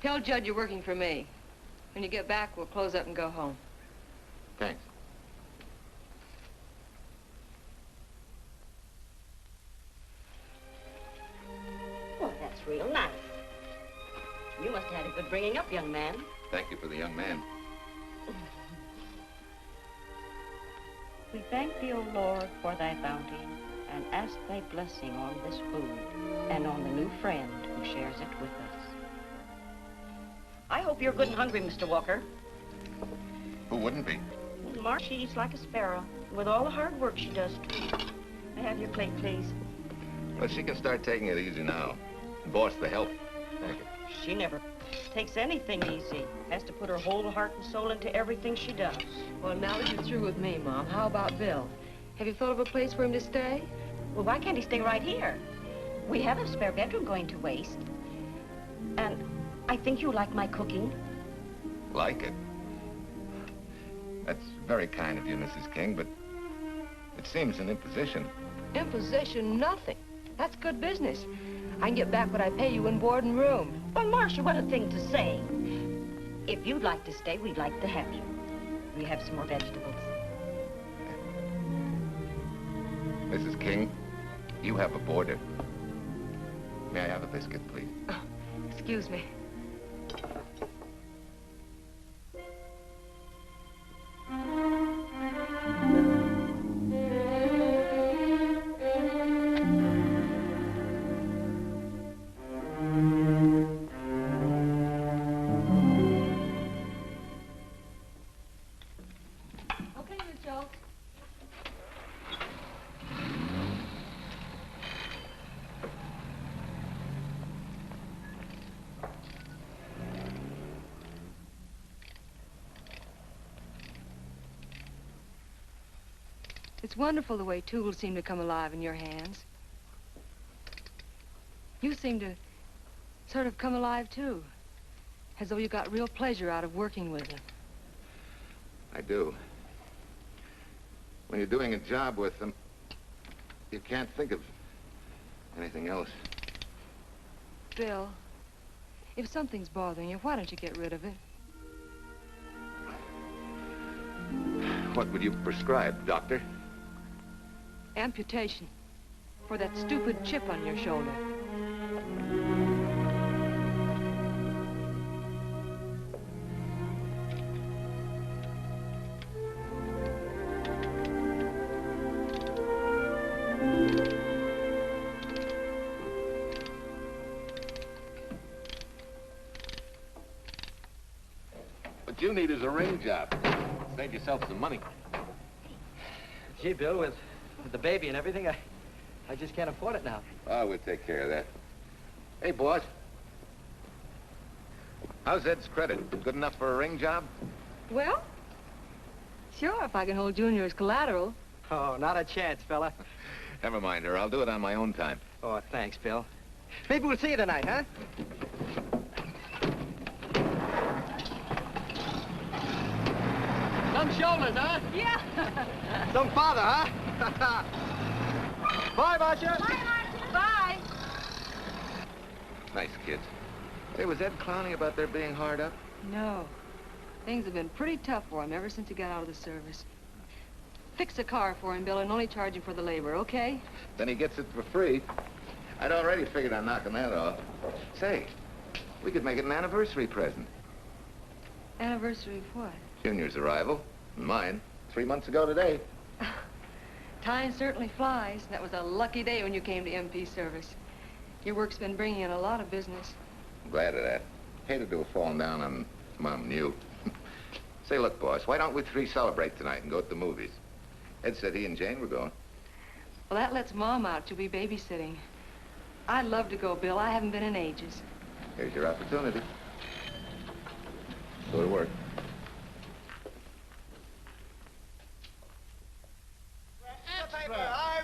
Tell Judd you're working for me. When you get back, we'll close up and go home. Thanks. Well, that's real nice. You must have had a good bringing up, young man. Thank you for the young man. We thank thee, O Lord, for thy bounty, and ask thy blessing on this food and on the new friend who shares it with us. I hope hope you're good and hungry, Mr. Walker. Who wouldn't be? Mark, she's like a sparrow, with all the hard work she does, too. May I have your plate, please? Well, she can start taking it easy now. Boss, the help. Thank you. She never takes anything easy. Has to put her whole heart and soul into everything she does. Well, now that you're through with me, Mom, how about Bill? Have you thought of a place for him to stay? Well, why can't he stay right here? We have a spare bedroom going to waste. And I think you like my cooking. Like it? That's very kind of you, Mrs. King, but it seems an imposition. Imposition, nothing. That's good business. I can get back what I pay you in board and room. Well, Marcia, what a thing to say. If you'd like to stay, we'd like to have you. We have some more vegetables. Mrs. King, you have a boarder. May I have a biscuit, please? Oh, excuse me. It's wonderful the way tools seem to come alive in your hands. You seem to sort of come alive, too. As though you got real pleasure out of working with them. I do. When you're doing a job with them, you can't think of anything else. Bill, if something's bothering you, why don't you get rid of it? What would you prescribe, doctor? Amputation. For that stupid chip on your shoulder. What you need is a ring job. Save yourself some money. Gee, Bill, with the baby and everything, I just can't afford it now. Oh, we'll take care of that. Hey, boss. How's Ed's credit? Good enough for a ring job? Well, sure, if I can hold Junior as collateral. Oh, not a chance, fella. Never mind her. I'll do it on my own time. Oh, thanks, Bill. Maybe we'll see you tonight, huh? Some shoulders, huh? Yeah. Some father, huh? Bye, Marcia. Bye, Marcia. Bye. Nice kids. Say, was Ed clowning about their being hard up? No. Things have been pretty tough for him ever since he got out of the service. Fix a car for him, Bill, and only charge him for the labor, okay? Then he gets it for free. I'd already figured on knocking that off. Say, we could make it an anniversary present. Anniversary of what? Junior's arrival, and mine, 3 months ago today. Time certainly flies. That was a lucky day when you came to MP service. Your work's been bringing in a lot of business. I'm glad of that. Hated to have fallen down on Mom and you. Say, look, boss, why don't we three celebrate tonight and go to the movies? Ed said he and Jane were going. Well, that lets Mom out. She'll be babysitting. I'd love to go, Bill. I haven't been in ages. Here's your opportunity. Go to work.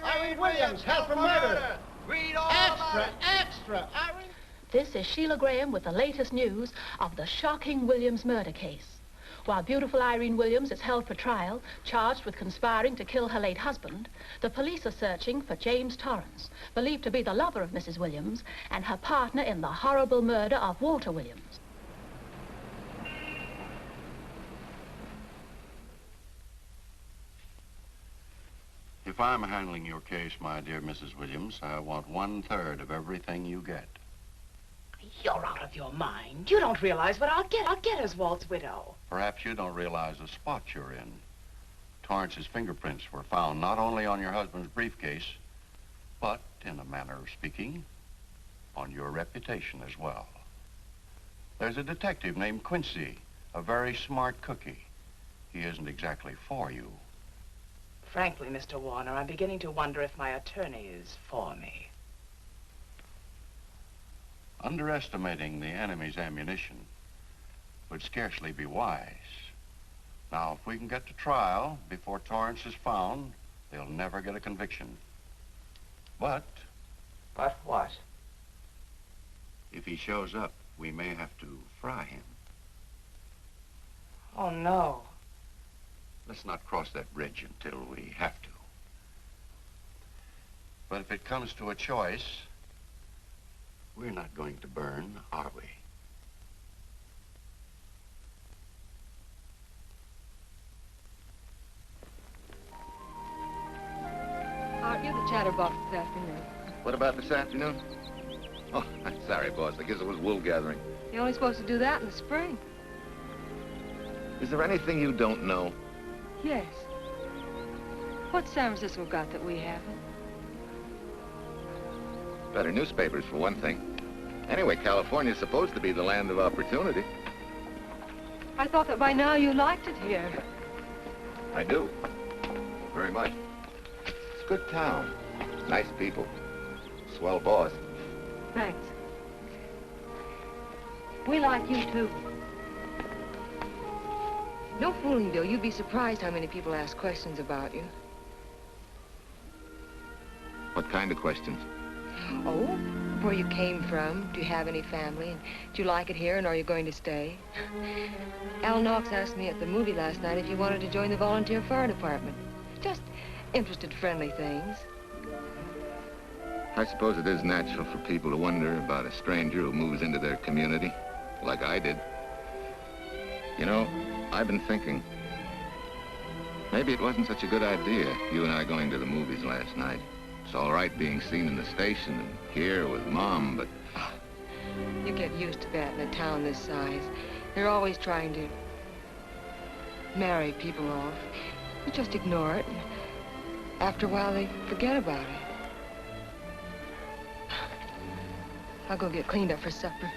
Irene Williams, held for murder. Read all extra, extra. Irene. This is Sheila Graham with the latest news of the shocking Williams murder case. While beautiful Irene Williams is held for trial, charged with conspiring to kill her late husband, the police are searching for James Torrance, believed to be the lover of Mrs. Williams and her partner in the horrible murder of Walter Williams. If I'm handling your case, my dear Mrs. Williams, I want 1/3 of everything you get. You're out of your mind. You don't realize what I'll get as Walt's widow. Perhaps you don't realize the spot you're in. Torrance's fingerprints were found not only on your husband's briefcase, but, in a manner of speaking, on your reputation as well. There's a detective named Quincy, a very smart cookie. He isn't exactly for you. Frankly, Mr. Warner, I'm beginning to wonder if my attorney is for me. Underestimating the enemy's ammunition would scarcely be wise. Now, if we can get to trial before Torrance is found, they'll never get a conviction. But... But what? if he shows up, we may have to fry him. Oh, no. Let's not cross that bridge until we have to. But if it comes to a choice, we're not going to burn, are we? Aren't you the chatterbox this afternoon? What about this afternoon? Oh, I'm sorry, boss. I guess it was wool gathering. You're only supposed to do that in the spring. Is there anything you don't know? Yes. What's San Francisco got that we haven't? Better newspapers, for one thing. Anyway, California's supposed to be the land of opportunity. I thought that by now you liked it here. I do. Very much. It's a good town. Nice people. Swell boss. Thanks. We like you, too. No fooling, Bill. You'd be surprised how many people ask questions about you. What kind of questions? Oh, where you came from, do you have any family, and do you like it here, and are you going to stay? Al Knox asked me at the movie last night if you wanted to join the volunteer fire department. Just interested, friendly things. I suppose it is natural for people to wonder about a stranger who moves into their community, like I did. You know, I've been thinking, maybe it wasn't such a good idea, you and I going to the movies last night. It's all right being seen in the station and here with Mom, but... You get used to that in a town this size. They're always trying to marry people off. You just ignore it, and after a while they forget about it. I'll go get cleaned up for supper.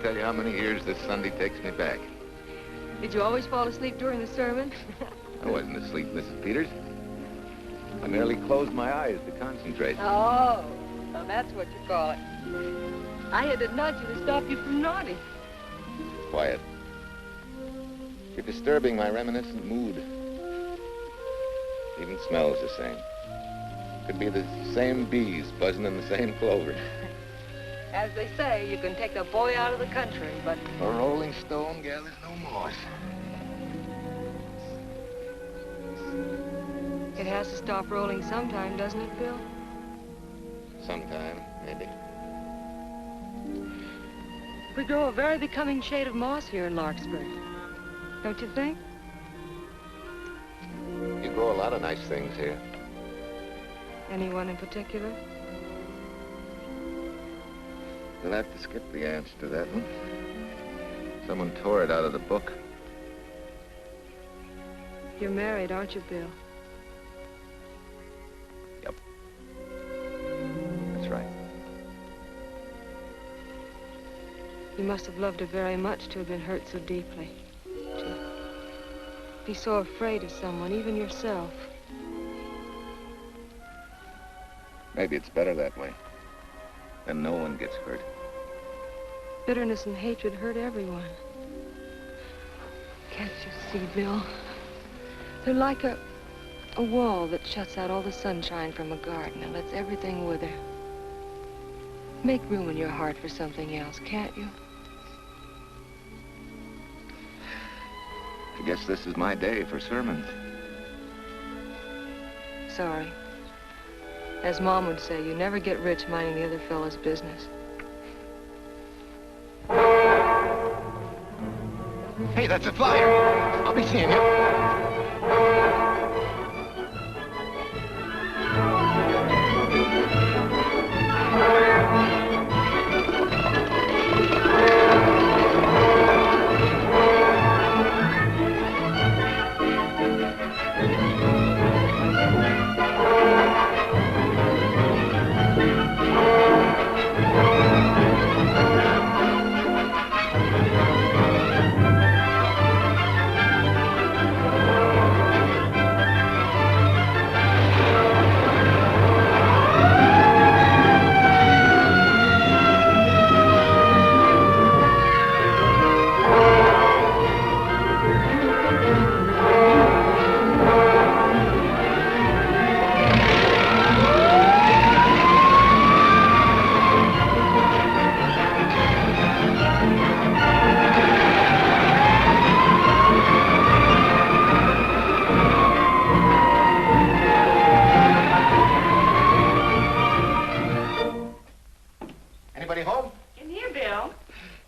Tell you how many years this Sunday takes me back. Did you always fall asleep during the sermon? I wasn't asleep, Mrs. Peters. I merely closed my eyes to concentrate. Oh, so that's what you call it. I had to nudge you to stop you from nodding. Quiet. You're disturbing my reminiscent mood. Even smells the same. Could be the same bees buzzing in the same clover. As they say, you can take a boy out of the country, but... A rolling stone gathers no moss. It has to stop rolling sometime, doesn't it, Bill? Sometime, maybe. We grow a very becoming shade of moss here in Larkspur. Don't you think? You grow a lot of nice things here. Anyone in particular? You'll have to skip the answer to that one. Someone tore it out of the book. You're married, aren't you, Bill? Yep. That's right. You must have loved her very much to have been hurt so deeply. To be so afraid of someone, even yourself. Maybe it's better that way. then no one gets hurt. Bitterness and hatred hurt everyone. Can't you see, Bill? They're like a wall that shuts out all the sunshine from a garden and lets everything wither. Make room in your heart for something else, can't you? I guess this is my day for sermons. Sorry. As Mom would say, you never get rich minding the other fellow's business. Hey, that's a flyer. I'll be seeing you.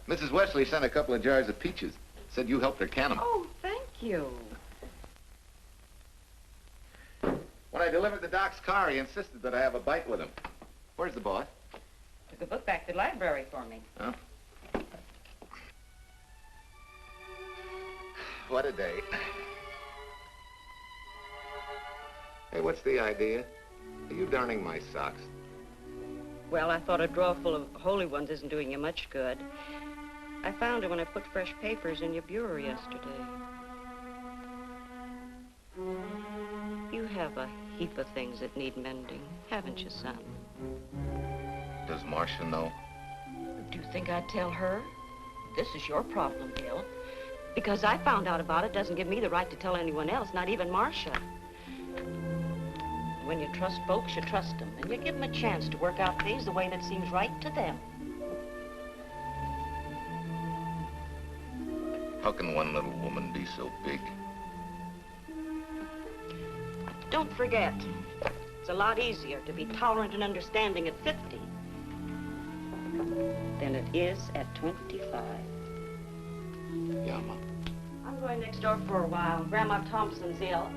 Mrs. Wesley sent a couple of jars of peaches. Said you helped her can them. Oh, thank you. When I delivered the doc's car, he insisted that I have a bite with him. Where's the boss? Took a book back to the library for me. Huh? What a day. Hey, what's the idea? Are you darning my socks? Well, I thought a drawer full of holy ones isn't doing you much good. I found it when I put fresh papers in your bureau yesterday. You have a heap of things that need mending, haven't you, son? Does Marcia know? Do you think I'd tell her? This is your problem, Bill. Because I found out about it doesn't give me the right to tell anyone else, not even Marcia. When you trust folks, you trust them, and you give them a chance to work out things the way that seems right to them. How can one little woman be so big? Don't forget, it's a lot easier to be tolerant and understanding at 50 than it is at 25. Yeah, Mom. I'm going next door for a while. Grandma Thompson's ill.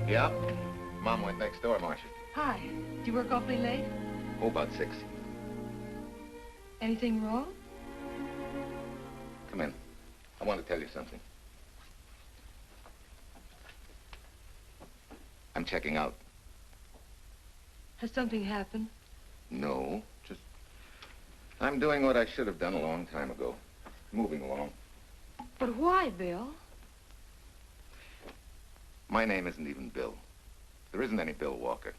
Yeah. Mom went next door, Marcia. Hi. Do you work awfully late? Oh, about 6. Anything wrong? Come in. I want to tell you something. I'm checking out. Has something happened? No, just... I'm doing what I should have done a long time ago. Moving along. But why, Bill? My name isn't even Bill. There isn't any Bill Walker.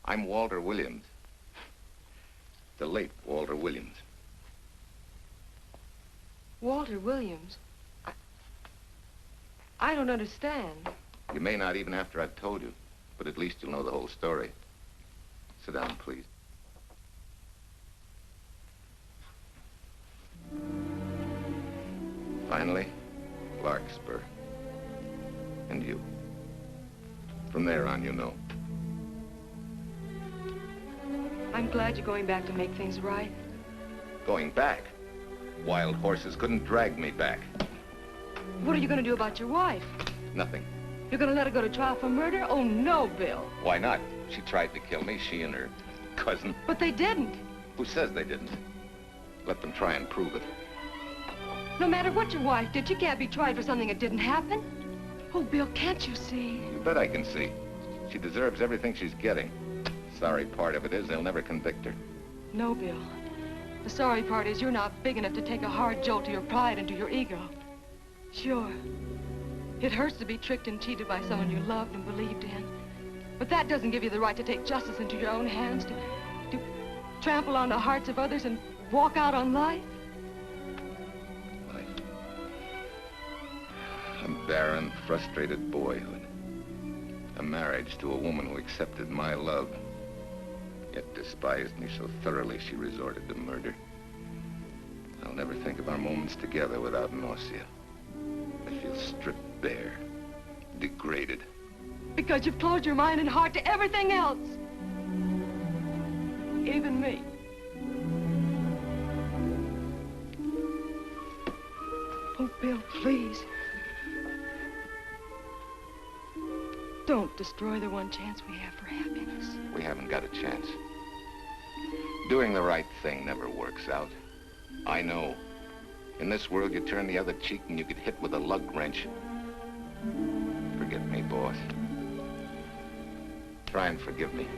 I'm Walter Williams. The late Walter Williams. Walter Williams? I don't understand. You may not even after I've told you, but at least you'll know the whole story. Sit down, please. Finally, Larkspur. And you. From there on, you know. I'm glad you're going back to make things right. Going back? Wild horses couldn't drag me back. What are you going to do about your wife? Nothing. You're going to let her go to trial for murder? Oh, no, Bill. Why not? She tried to kill me, she and her cousin. But they didn't. Who says they didn't? Let them try and prove it. No matter what your wife did, she can't be tried for something that didn't happen. Oh, Bill, can't you see? You bet I can see. She deserves everything she's getting. Sorry part of it is they'll never convict her. No, Bill. The sorry part is you're not big enough to take a hard jolt to your pride and to your ego. Sure. It hurts to be tricked and cheated by someone you loved and believed in. But that doesn't give you the right to take justice into your own hands, to trample on the hearts of others and walk out on life. A barren, frustrated boyhood. A marriage to a woman who accepted my love, yet despised me so thoroughly she resorted to murder. I'll never think of our moments together without nausea. I feel stripped bare, degraded. Because you've closed your mind and heart to everything else. Even me. Oh, Bill, please. Don't destroy the one chance we have for happiness. We haven't got a chance. Doing the right thing never works out. I know. In this world, you turn the other cheek and you get hit with a lug wrench. Forget me, boss. Try and forgive me.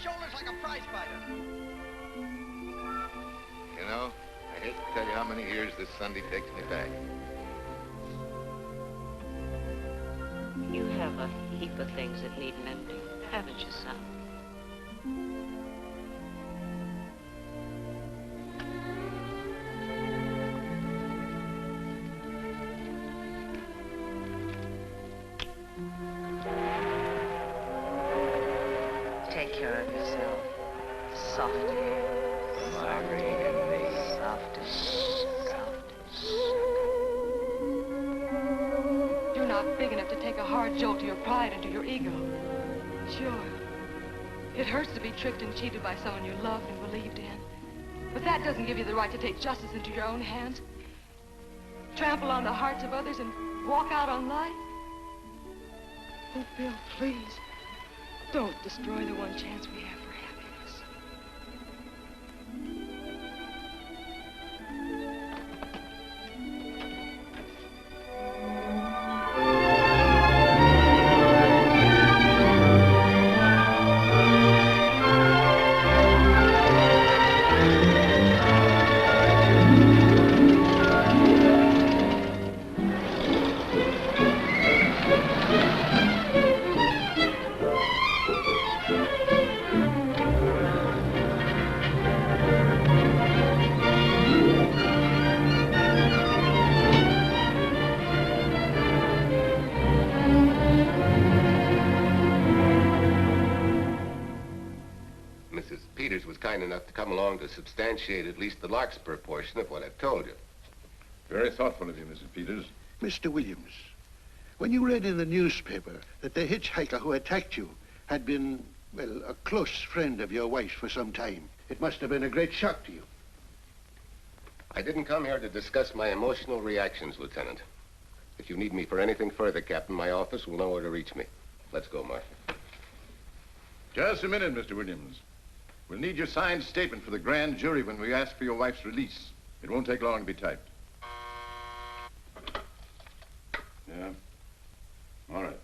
Shoulders like a prize fighter. You know, I hate to tell you how many years this Sunday takes me back. You have a heap of things that need mending, haven't you, son? Take care of yourself. Softly. Marguerite and me. Soft as soft as You're not big enough to take a hard jolt to your pride and to your ego. Sure. It hurts to be tricked and cheated by someone you loved and believed in. But that doesn't give you the right to take justice into your own hands. Trample on the hearts of others and walk out on life. Oh, Bill, please. Don't destroy the one chance we have for happiness. To substantiate at least the Larkspur portion of what I've told you. Very thoughtful of you, Mrs. Peters. Mr. Williams, when you read in the newspaper that the hitchhiker who attacked you had been, well, a close friend of your wife's for some time, it must have been a great shock to you. I didn't come here to discuss my emotional reactions, Lieutenant. If you need me for anything further, Captain, my office will know where to reach me. Let's go, Martha. Just a minute, Mr. Williams. We'll need your signed statement for the grand jury when we ask for your wife's release. It won't take long to be typed. Yeah? All right.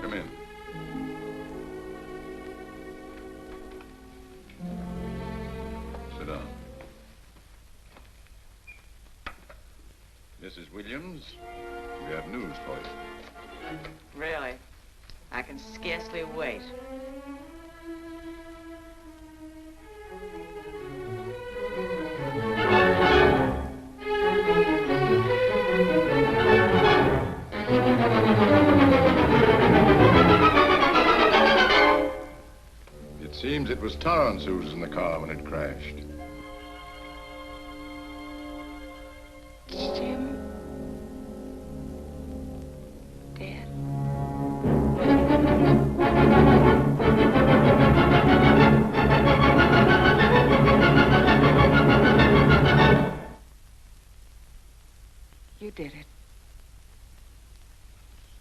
Come in. Sit down. Mrs. Williams, We have news for you. Really? I can scarcely wait. It seems it was Torrance who was in the car when it crashed. Jim? Dead? You did it.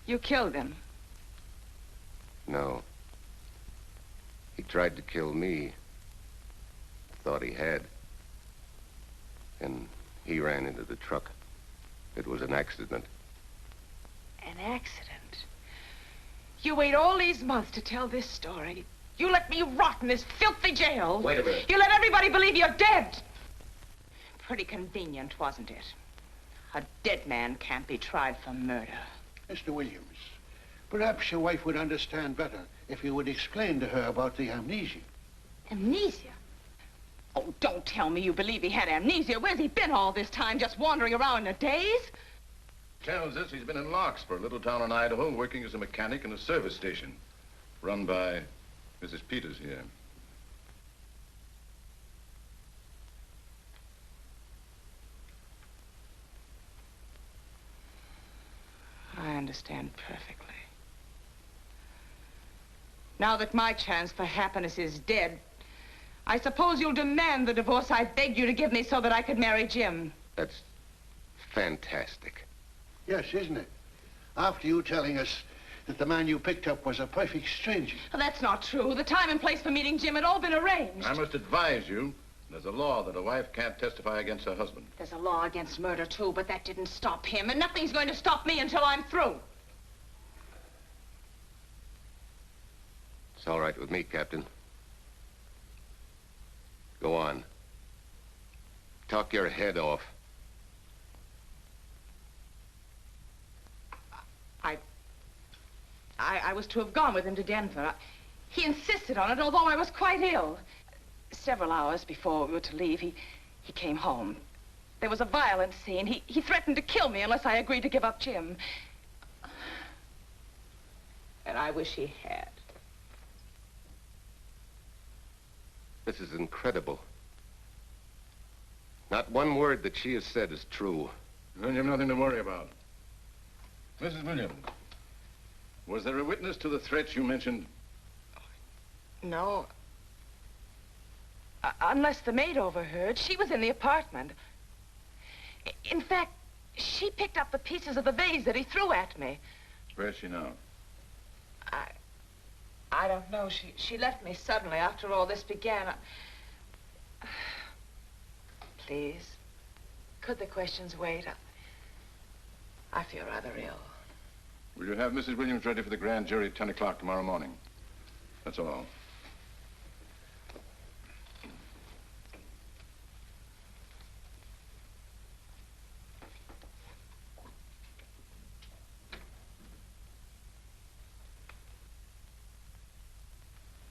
You killed him. No. He tried to kill me. Thought he had. And he ran into the truck. It was an accident. An accident? You wait all these months to tell this story. You let me rot in this filthy jail. Wait a minute. You let everybody believe you're dead. Pretty convenient, wasn't it? A dead man can't be tried for murder. Mr. Williams, perhaps your wife would understand better if you would explain to her about the amnesia. Amnesia? Oh, don't tell me you believe he had amnesia. Where's he been all this time, just wandering around in a daze? Tells us he's been in Larkspur, a little town in Idaho, working as a mechanic in a service station. Run by Mrs. Peters here. I understand perfectly. Now that my chance for happiness is dead, I suppose you'll demand the divorce I begged you to give me so that I could marry Jim. That's fantastic. Yes, isn't it? After you telling us that the man you picked up was a perfect stranger. Well, that's not true. The time and place for meeting Jim had all been arranged. I must advise you, there's a law that a wife can't testify against her husband. There's a law against murder, too, but that didn't stop him, and nothing's going to stop me until I'm through. It's all right with me, Captain. Go on. Talk your head off. I was to have gone with him to Denver. He insisted on it, although I was quite ill. Several hours before we were to leave, he came home. There was a violent scene. He threatened to kill me unless I agreed to give up Jim. And I wish he had. This is incredible. Not one word that she has said is true. Then you have nothing to worry about. Mrs. Williams, was there a witness to the threats you mentioned? No. Unless the maid overheard. She was in the apartment. In fact, she picked up the pieces of the vase that he threw at me. Where's she now? I don't know. She left me suddenly after all this began. Please, could the questions wait? I feel rather ill. Will you have Mrs. Williams ready for the grand jury at 10 o'clock tomorrow morning? That's all.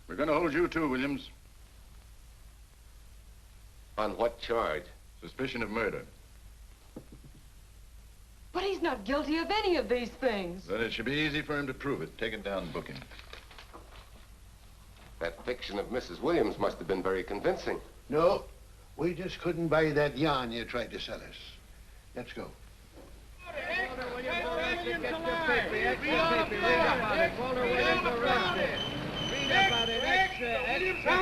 We're going to hold you too, Williams. On what charge? Suspicion of murder. But he's not guilty of any of these things. Then it should be easy for him to prove it. Take it down and book him. That fiction of Mrs. Williams must have been very convincing. No, we just couldn't buy that yarn you tried to sell us. Let's go.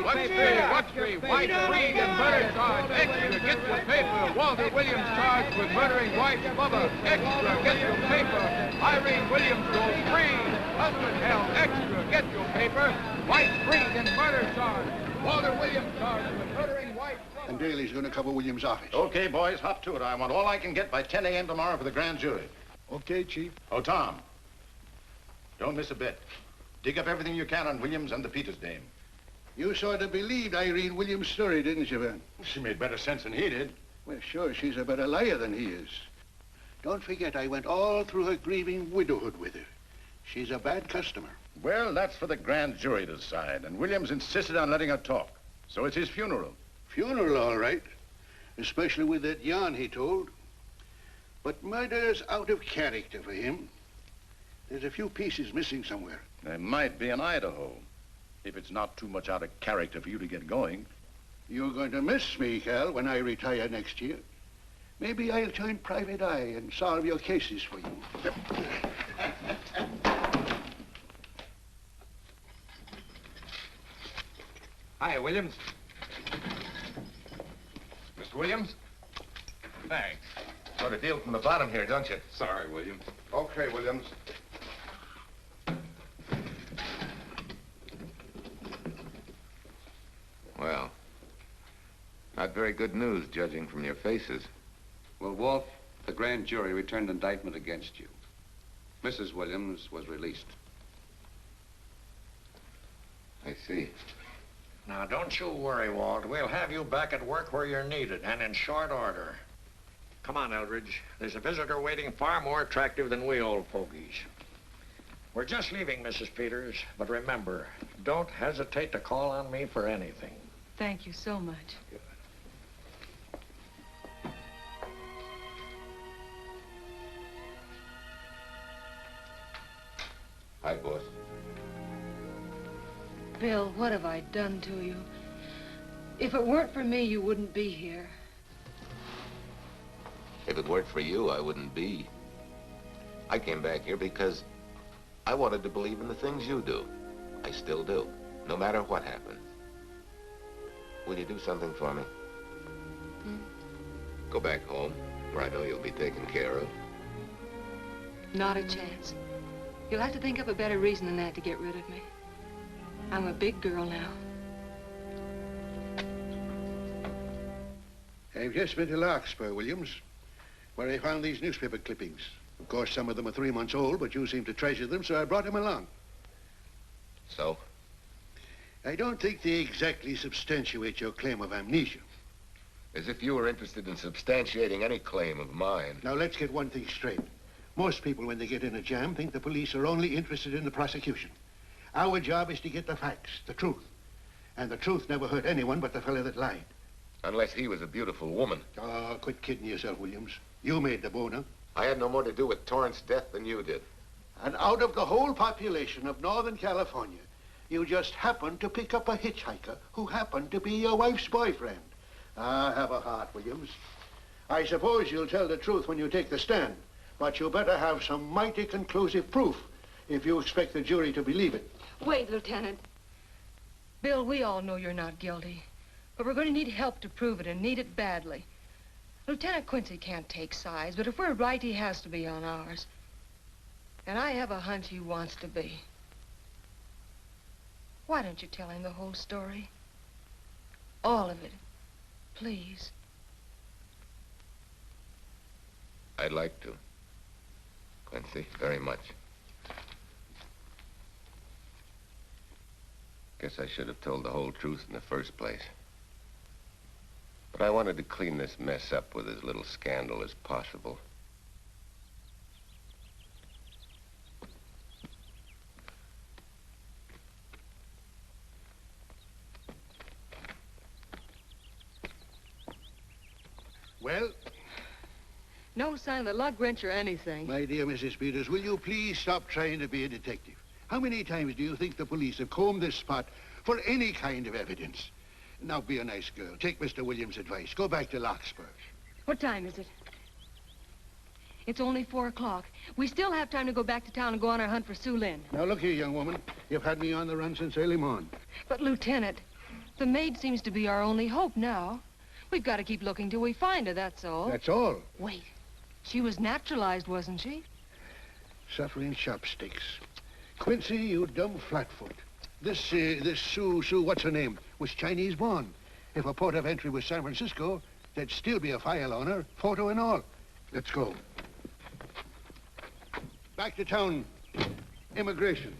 What's the white breed and murder charge? Extra, get your paper. Walter Williams charged with murdering wife Bubba. Extra, get your paper. Irene Williams goes free. Husband held. Extra, get your paper. White breed and murder charge. Walter Williams charged with murdering wife Bubba. And Daly's going to cover Williams' office. Okay, boys, hop to it. I want all I can get by 10 a.m. tomorrow for the grand jury. Okay, Chief. Oh, Tom, don't miss a bit. Dig up everything you can on Williams and the Peters dame. You sort of believed Irene Williams' story, didn't you, Ben? She made better sense than he did. Well, sure, she's a better liar than he is. Don't forget, I went all through her grieving widowhood with her. She's a bad customer. Well, that's for the grand jury to decide, and Williams insisted on letting her talk. So it's his funeral. Funeral, all right. Especially with that yarn he told. But murder's out of character for him. There's a few pieces missing somewhere. There might be in Idaho, if it's not too much out of character for you to get going. You're going to miss me, Cal, when I retire next year. Maybe I'll join Private Eye and solve your cases for you. Hi, Williams. Mr. Williams? Thanks. Got a deal from the bottom here, don't you? Sorry, Williams. Okay, Williams. Well, not very good news, judging from your faces. Well, Walt, the grand jury returned indictment against you. Mrs. Williams was released. I see. Now, don't you worry, Walt. We'll have you back at work where you're needed, and in short order. Come on, Eldridge. There's a visitor waiting far more attractive than we old fogies. We're just leaving, Mrs. Peters, but remember, don't hesitate to call on me for anything. Thank you so much. Hi, boss. Bill, what have I done to you? If it weren't for me, you wouldn't be here. If it weren't for you, I wouldn't be. I came back here because I wanted to believe in the things you do. I still do, no matter what happens. Will you do something for me? Go back home, where I know you'll be taken care of. Not a chance. You'll have to think up a better reason than that to get rid of me. I'm a big girl now. I've just been to Larkspur, Williams, where I found these newspaper clippings. Of course, some of them are 3 months old, but you seem to treasure them, so I brought them along. So? I don't think they exactly substantiate your claim of amnesia. As if you were interested in substantiating any claim of mine. Now, let's get one thing straight. Most people, when they get in a jam, think the police are only interested in the prosecution. Our job is to get the facts, the truth. And the truth never hurt anyone but the fellow that lied. Unless he was a beautiful woman. Oh, quit kidding yourself, Williams. You made the boner. I had no more to do with Torrance's death than you did. And out of the whole population of Northern California, you just happened to pick up a hitchhiker who happened to be your wife's boyfriend. Ah, have a heart, Williams. I suppose you'll tell the truth when you take the stand, but you better have some mighty conclusive proof if you expect the jury to believe it. Wait, Lieutenant. Bill, we all know you're not guilty, but we're going to need help to prove it, and need it badly. Lieutenant Quincy can't take sides, but if we're right, he has to be on ours. And I have a hunch he wants to be. Why don't you tell him the whole story? All of it. Please. I'd like to. Quincy, very much. Guess I should have told the whole truth in the first place. But I wanted to clean this mess up with as little scandal as possible. Well? No sign of the lug wrench or anything. My dear Mrs. Peters, will you please stop trying to be a detective? How many times do you think the police have combed this spot for any kind of evidence? Now, be a nice girl. Take Mr. Williams' advice. Go back to Larkspur. What time is it? It's only 4 o'clock. We still have time to go back to town and go on our hunt for Sue Lynn. Now, look here, young woman. You've had me on the run since early morn. But, Lieutenant, the maid seems to be our only hope now. We've got to keep looking till we find her, that's all. That's all? Wait. She was naturalized, wasn't she? Suffering chopsticks. Quincy, you dumb flatfoot. This Sue, what's her name, was Chinese born. If her port of entry was San Francisco, there'd still be a file on her, photo and all. Let's go. Back to town. Immigration.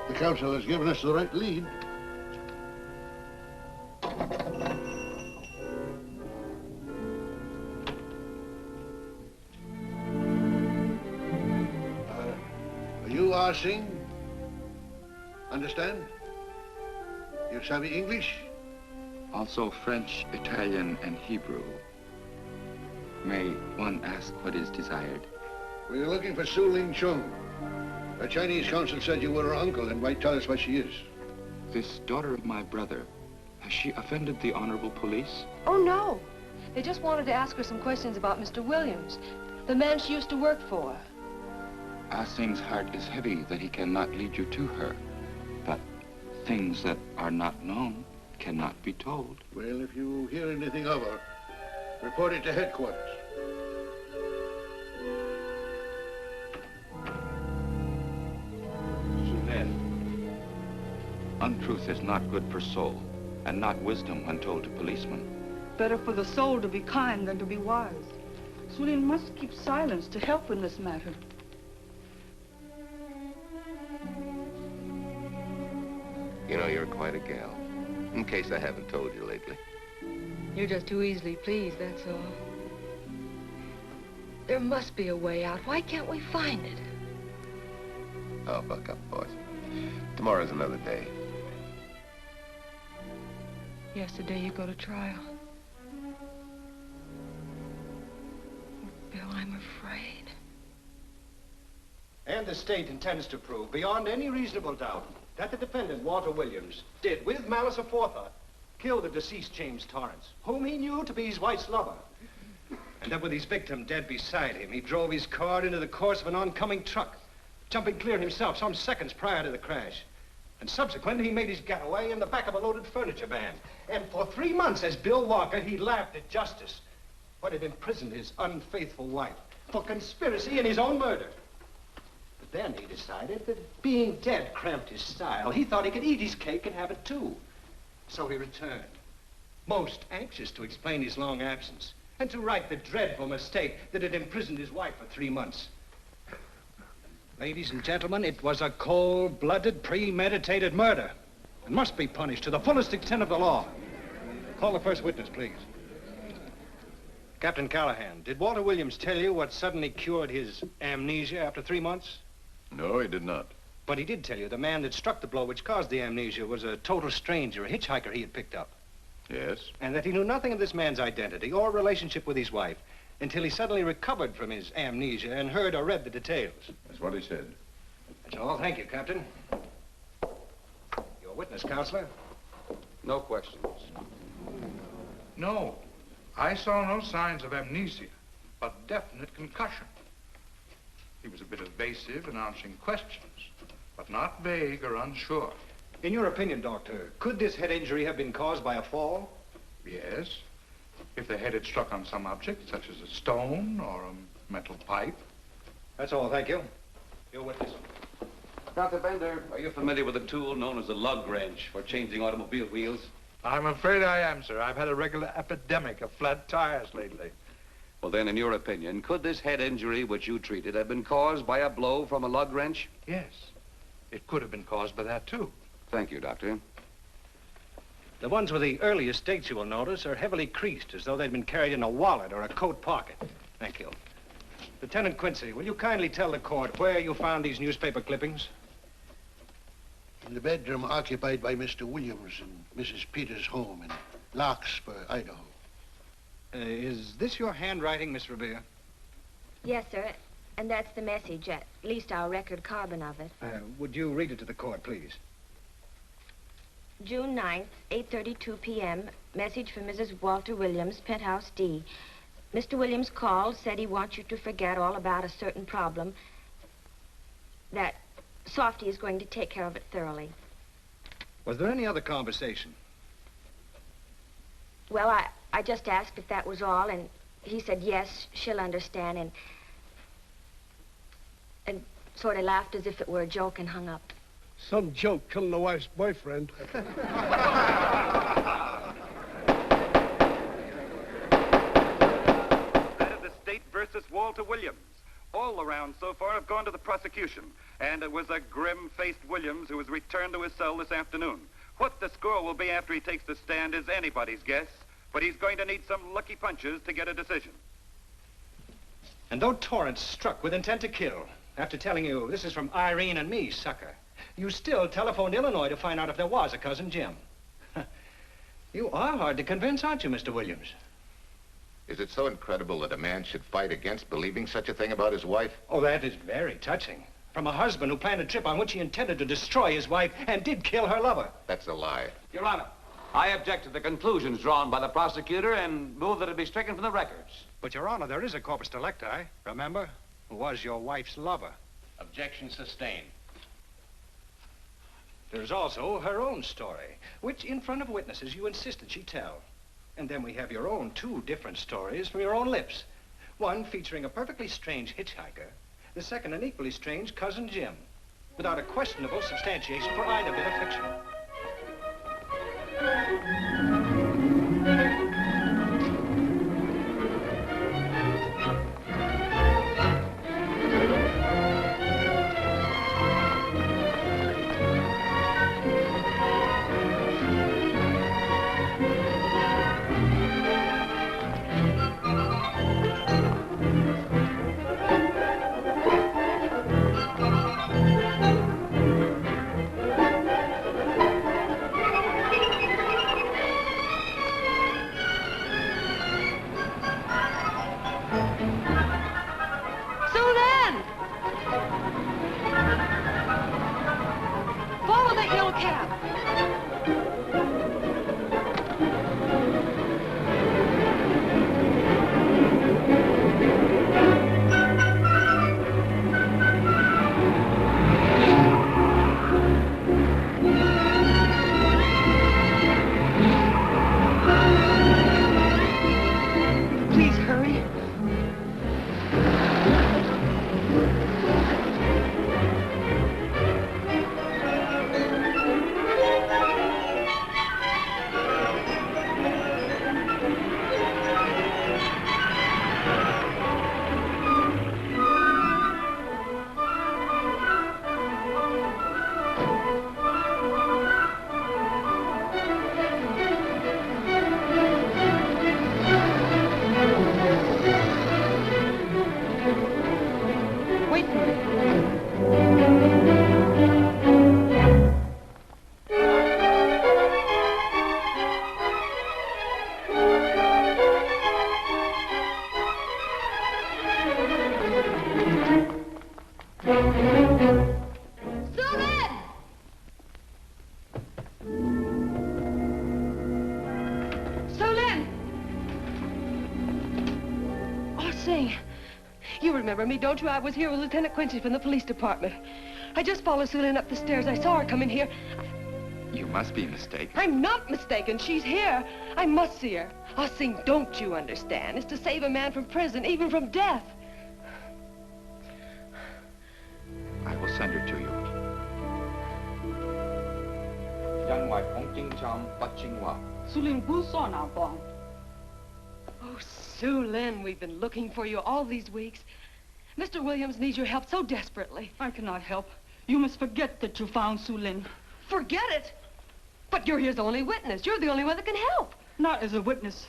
The council has given us the right lead. You are Singh? Understand? You savvy English? Also French, Italian, and Hebrew. May one ask what is desired? We're looking for Su Ling Chung. The Chinese consul said you were her uncle and might tell us what she is. This daughter of my brother, has she offended the honorable police? Oh, no. They just wanted to ask her some questions about Mr. Williams, the man she used to work for. Ah Sing's heart is heavy that he cannot lead you to her. But things that are not known cannot be told. Well, if you hear anything of her, report it to headquarters. Men, untruth is not good for soul, and not wisdom when told to policemen. Better for the soul to be kind than to be wise. Sulin must keep silence to help in this matter. You know, you're quite a gal. In case I haven't told you lately. You're just too easily pleased, that's all. There must be a way out. Why can't we find it? Oh, buck up, boys. Tomorrow's another day. Yesterday you go to trial. Bill, I'm afraid. And the state intends to prove, beyond any reasonable doubt, that the defendant, Walter Williams, did, with malice aforethought, kill the deceased James Torrance, whom he knew to be his wife's lover. And that with his victim dead beside him, he drove his car into the course of an oncoming truck, jumping clear himself some seconds prior to the crash. And subsequently, he made his getaway in the back of a loaded furniture van. And for 3 months, as Bill Walker, he laughed at justice, but had imprisoned his unfaithful wife for conspiracy in his own murder. But then he decided that being dead cramped his style. He thought he could eat his cake and have it too. So he returned, most anxious to explain his long absence and to right the dreadful mistake that had imprisoned his wife for 3 months. Ladies and gentlemen, it was a cold-blooded, premeditated murder and must be punished to the fullest extent of the law. Call the first witness, please. Captain Callahan, did Walter Williams tell you what suddenly cured his amnesia after 3 months? No, he did not. But he did tell you the man that struck the blow which caused the amnesia was a total stranger, a hitchhiker he had picked up. Yes? And that he knew nothing of this man's identity or relationship with his wife until he suddenly recovered from his amnesia and heard or read the details. That's what he said. That's all. Thank you, Captain. Your witness, Counselor. No questions. No. I saw no signs of amnesia, but definite concussion. He was a bit evasive in answering questions, but not vague or unsure. In your opinion, Doctor, could this head injury have been caused by a fall? Yes. If the head had struck on some object, such as a stone or a metal pipe. That's all, thank you. Your witness. Dr. Bender, are you familiar with a tool known as a lug wrench for changing automobile wheels? I'm afraid I am, sir. I've had a regular epidemic of flat tires lately. Well, then, in your opinion, could this head injury which you treated have been caused by a blow from a lug wrench? Yes. It could have been caused by that, too. Thank you, Doctor. The ones with the earliest dates, you will notice, are heavily creased, as though they'd been carried in a wallet or a coat pocket. Thank you. Lieutenant Quincy, will you kindly tell the court where you found these newspaper clippings? In the bedroom occupied by Mr. Williams in Mrs. Peters' home in Larkspur, Idaho. Is this your handwriting, Miss Revere? Yes, sir. And that's the message, at least our record carbon of it. Would you read it to the court, please? June 9th, 8:32 p.m. Message for Mrs. Walter Williams, Penthouse D. Mr. Williams called, said he wants you to forget all about a certain problem, that Softy is going to take care of it thoroughly. Was there any other conversation? Well, I just asked if that was all, and he said, yes, she'll understand, and sort of laughed as if it were a joke and hung up. Some joke killing the wife's boyfriend. That is the state versus Walter Williams. All the rounds so far have gone to the prosecution, and it was a grim-faced Williams who was returned to his cell this afternoon. What the score will be after he takes the stand is anybody's guess, but he's going to need some lucky punches to get a decision. And though Torrance struck with intent to kill, after telling you this is from Irene and me, sucker, you still telephoned Illinois to find out if there was a cousin Jim. You are hard to convince, aren't you, Mr. Williams? Is it so incredible that a man should fight against believing such a thing about his wife? Oh, that is very touching. From a husband who planned a trip on which he intended to destroy his wife and did kill her lover. That's a lie. Your Honor, I object to the conclusions drawn by the prosecutor and move that it be stricken from the records. But, Your Honor, there is a corpus delicti, remember? Who was your wife's lover. Objection sustained. There's also her own story, which in front of witnesses you insisted she tell. And then we have your own two different stories from your own lips. One featuring a perfectly strange hitchhiker, the second an equally strange cousin Jim, without a questionable substantiation for either bit of fiction. Remember me, don't you? I was here with Lieutenant Quincy from the police department. I just followed Sue Lynn up the stairs. I saw her come in here. You must be mistaken. I'm not mistaken. She's here. I must see her. Our thing, don't you understand, is to save a man from prison, even from death. I will send her to you. Oh, Sue Lynn, we've been looking for you all these weeks. Mr. Williams needs your help so desperately. I cannot help. You must forget that you found Sue Lynn. Forget it? But you're his only witness. You're the only one that can help. Not as a witness.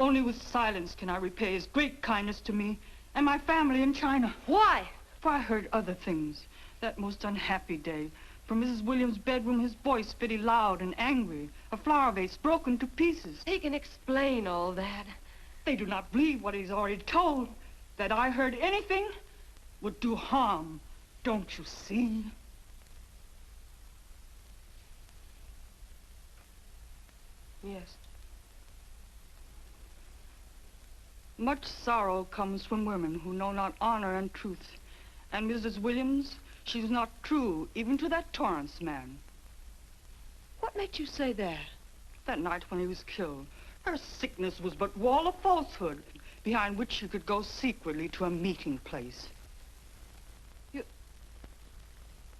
Only with silence can I repay his great kindness to me and my family in China. Why? For I heard other things. That most unhappy day. From Mrs. Williams' bedroom, his voice very loud and angry. A flower vase broken to pieces. He can explain all that. They do not believe what he's already told. That I heard anything would do harm. Don't you see? Yes. Much sorrow comes from women who know not honor and truth. And Mrs. Williams, she's not true, even to that Torrance man. What made you say that? That night when he was killed, her sickness was but wall of falsehood, behind which she could go secretly to a meeting place.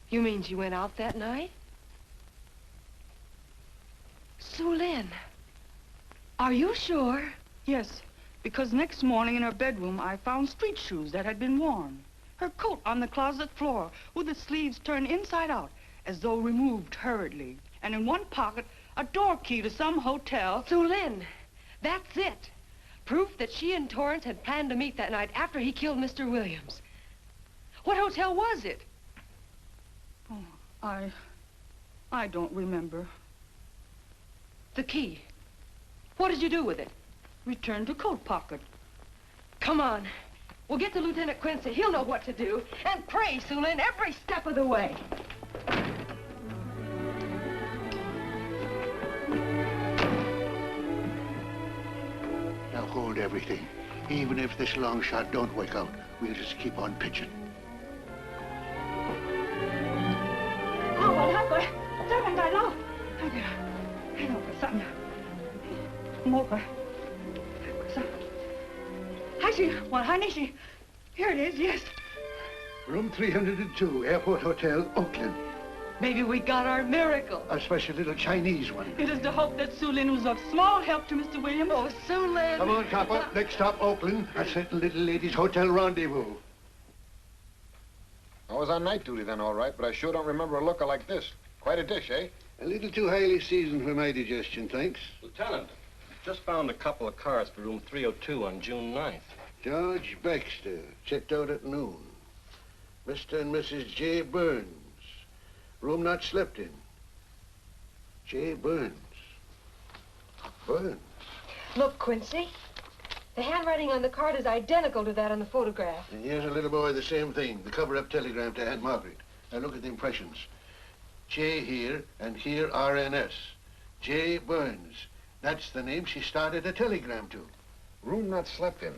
You mean she went out that night? Sue Lynn, are you sure? Yes, because next morning in her bedroom I found street shoes that had been worn. Her coat on the closet floor with the sleeves turned inside out as though removed hurriedly. And in one pocket, a door key to some hotel. Sue Lynn, that's it. Proof that she and Torrance had planned to meet that night after he killed Mr. Williams. What hotel was it? Oh, I don't remember. The key. What did you do with it? Returned to coat pocket. Come on. We'll get to Lieutenant Quincy. He'll know what to do. And pray, Sue Lynn, every step of the way. Now hold everything. Even if this long shot don't work out, we'll just keep on pitching. Here it is, yes. Room 302, Airport Hotel, Oakland. Maybe we got our miracle. A special little Chinese one. It is to hope that Sue Lynn was of small help to Mr. Williams. Oh, Sue Lynn. Come on, copper. Next stop, Oakland. A certain little lady's hotel rendezvous. I was on night duty then, all right, but I sure don't remember a looker like this. Quite a dish, eh? A little too highly seasoned for my digestion, thanks. Lieutenant, just found a couple of cars for room 302 on June 9th. George Baxter, checked out at noon. Mr. and Mrs. J. Burns. Room not slept in. J. Burns. Burns. Look, Quincy. The handwriting on the card is identical to that on the photograph. And here's a little boy, the same thing. The cover-up telegram to Aunt Margaret. Now look at the impressions. J here, and here RNS. J. Burns. That's the name she started a telegram to. Room not slept in.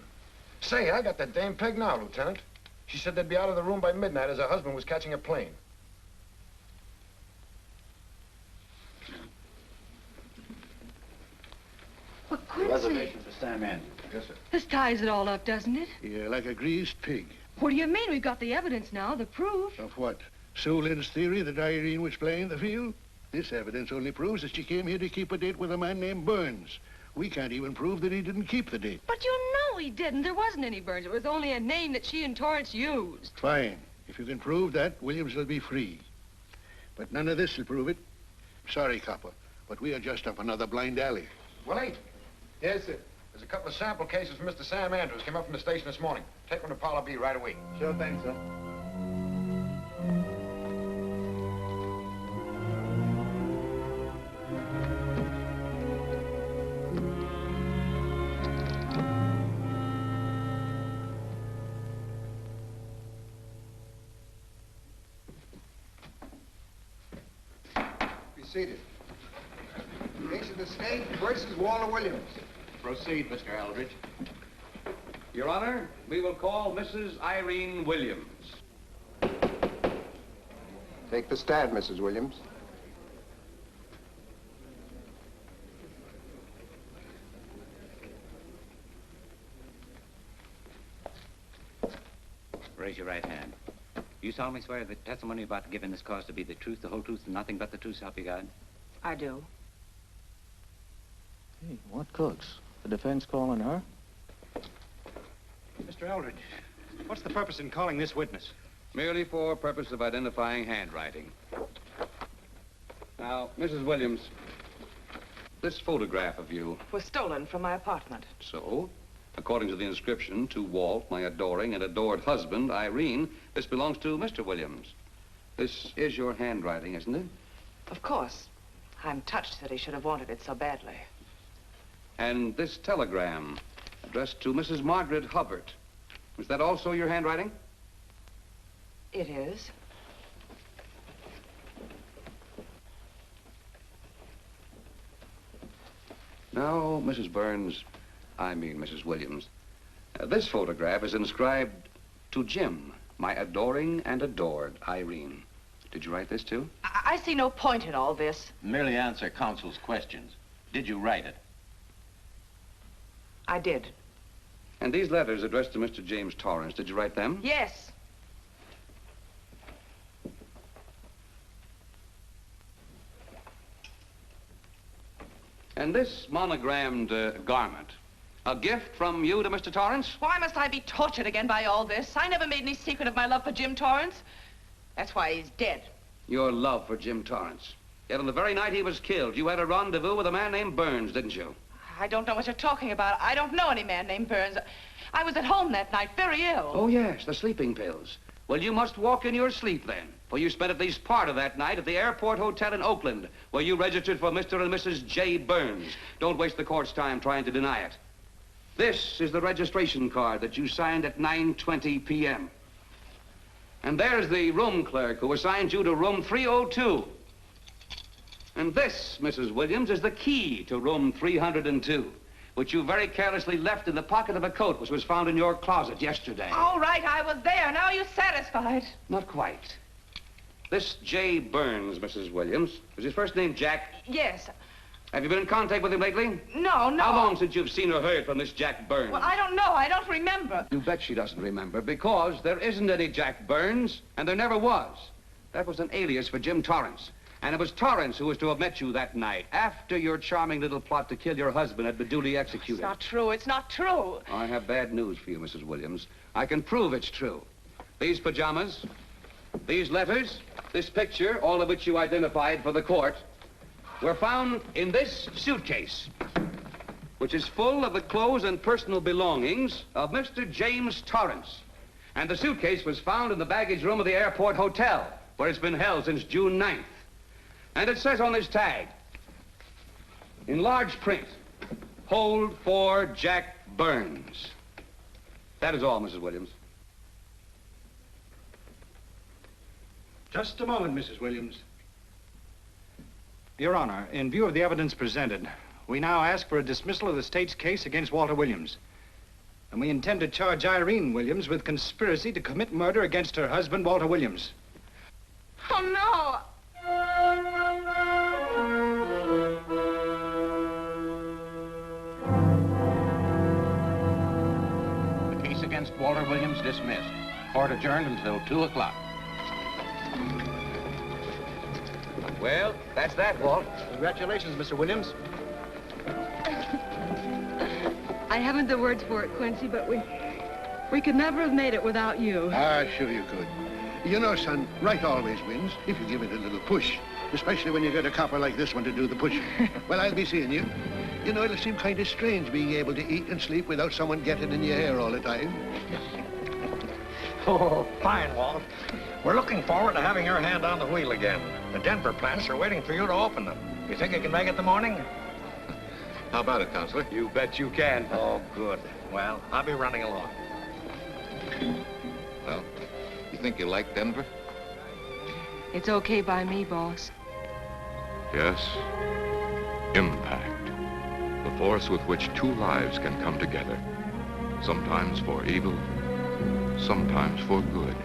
Say, I got that dame pegged now, Lieutenant. She said they'd be out of the room by midnight as her husband was catching a plane. But Quincy... Reservation for Sam Andrews. Yes, sir. This ties it all up, doesn't it? Yeah, like a greased pig. What do you mean? We've got the evidence now, the proof. Of what? Sue Lynn's theory that Irene was playing the field? This evidence only proves that she came here to keep a date with a man named Burns. We can't even prove that he didn't keep the date. But you know he didn't. There wasn't any Burns. It was only a name that she and Torrance used. Fine. If you can prove that, Williams will be free. But none of this will prove it. Sorry, copper, but we are just up another blind alley. Willie, Yes, sir. there's a couple of sample cases for Mr. Sam Andrews. Came up from the station this morning. Take them to Parlor B right away. Sure thing, sir. Be seated. Case of the state versus Walter Williams. Proceed, Mr. Aldridge. Your Honor, we will call Mrs. Irene Williams. Take the stand, Mrs. Williams. Raise your right hand. You solemnly swear the testimony you're about to give in this cause to be the truth, the whole truth, and nothing but the truth, so help you God? I do. Hey, what cooks? The defense calling her? Mr. Aldridge, what's the purpose in calling this witness? Merely for purpose of identifying handwriting. Now, Mrs. Williams, this photograph of you, Was stolen from my apartment. so, according to the inscription, to Walt, my adoring and adored husband, Irene, this belongs to Mr. Williams. This is your handwriting, isn't it? Of course. I'm touched that he should have wanted it so badly. And this telegram, addressed to Mrs. Margaret Hubbard, is that also your handwriting? It is. Now, Mrs. Burns, I mean Mrs. Williams, this photograph is inscribed to Jim, my adoring and adored Irene. Did you write this too? I see no point in all this. Merely answer counsel's questions. Did you write it? I did. And these letters addressed to Mr. James Torrance, did you write them? Yes. And this monogrammed garment, A gift from you to Mr. Torrance? Why must I be tortured again by all this? I never made any secret of my love for Jim Torrance. That's why he's dead. Your love for Jim Torrance. Yet on the very night he was killed, you had a rendezvous with a man named Burns, didn't you? I don't know what you're talking about. I don't know any man named Burns. I was at home that night, very ill. Oh, yes, the sleeping pills. Well, you must walk in your sleep then, for you spent at least part of that night at the airport hotel in Oakland, where you registered for Mr. and Mrs. J. Burns. Don't waste the court's time trying to deny it. This is the registration card that you signed at 9:20 p.m. And there's the room clerk who assigned you to room 302. And this, Mrs. Williams, is the key to room 302, which you very carelessly left in the pocket of a coat which was found in your closet yesterday. All right, I was there. Now you're satisfied. Not quite. This J. Burns, Mrs. Williams, is his first name Jack? Yes. Have you been in contact with him lately? No. How long since you've seen or heard from this Jack Burns? Well, I don't know. I don't remember. You bet she doesn't remember, because there isn't any Jack Burns, and there never was. That was an alias for Jim Torrance. And it was Torrance who was to have met you that night, after your charming little plot to kill your husband had been duly executed. It's not true. It's not true. I have bad news for you, Mrs. Williams. I can prove it's true. These pajamas, these letters, this picture, all of which you identified for the court, were found in this suitcase, which is full of the clothes and personal belongings of Mr. James Torrance. And the suitcase was found in the baggage room of the airport hotel, where it's been held since June 9th. And it says on this tag, in large print, hold for Jack Burns. That is all, Mrs. Williams. Just a moment, Mrs. Williams. Your Honor, in view of the evidence presented, we now ask for a dismissal of the state's case against Walter Williams. And we intend to charge Irene Williams with conspiracy to commit murder against her husband, Walter Williams. Oh, no. The case against Walter Williams dismissed. Court adjourned until 2 o'clock. Well, that's that, Walt. Congratulations, Mr. Williams. I haven't the words for it, Quincy, but we could never have made it without you. Ah, sure you could. You know, son, right always wins if you give it a little push, especially when you get a copper like this one to do the pushing. Well, I'll be seeing you. You know, it'll seem kind of strange being able to eat and sleep without someone getting in your hair all the time. Oh, fine, Walt. We're looking forward to having your hand on the wheel again. The Denver plants are waiting for you to open them. You think you can make it in the morning? How about it, Counselor? You bet you can. Oh, good. Well, I'll be running along. Well, you think you like Denver? It's okay by me, boss. Yes, impact. The force with which two lives can come together. Sometimes for evil, sometimes for good.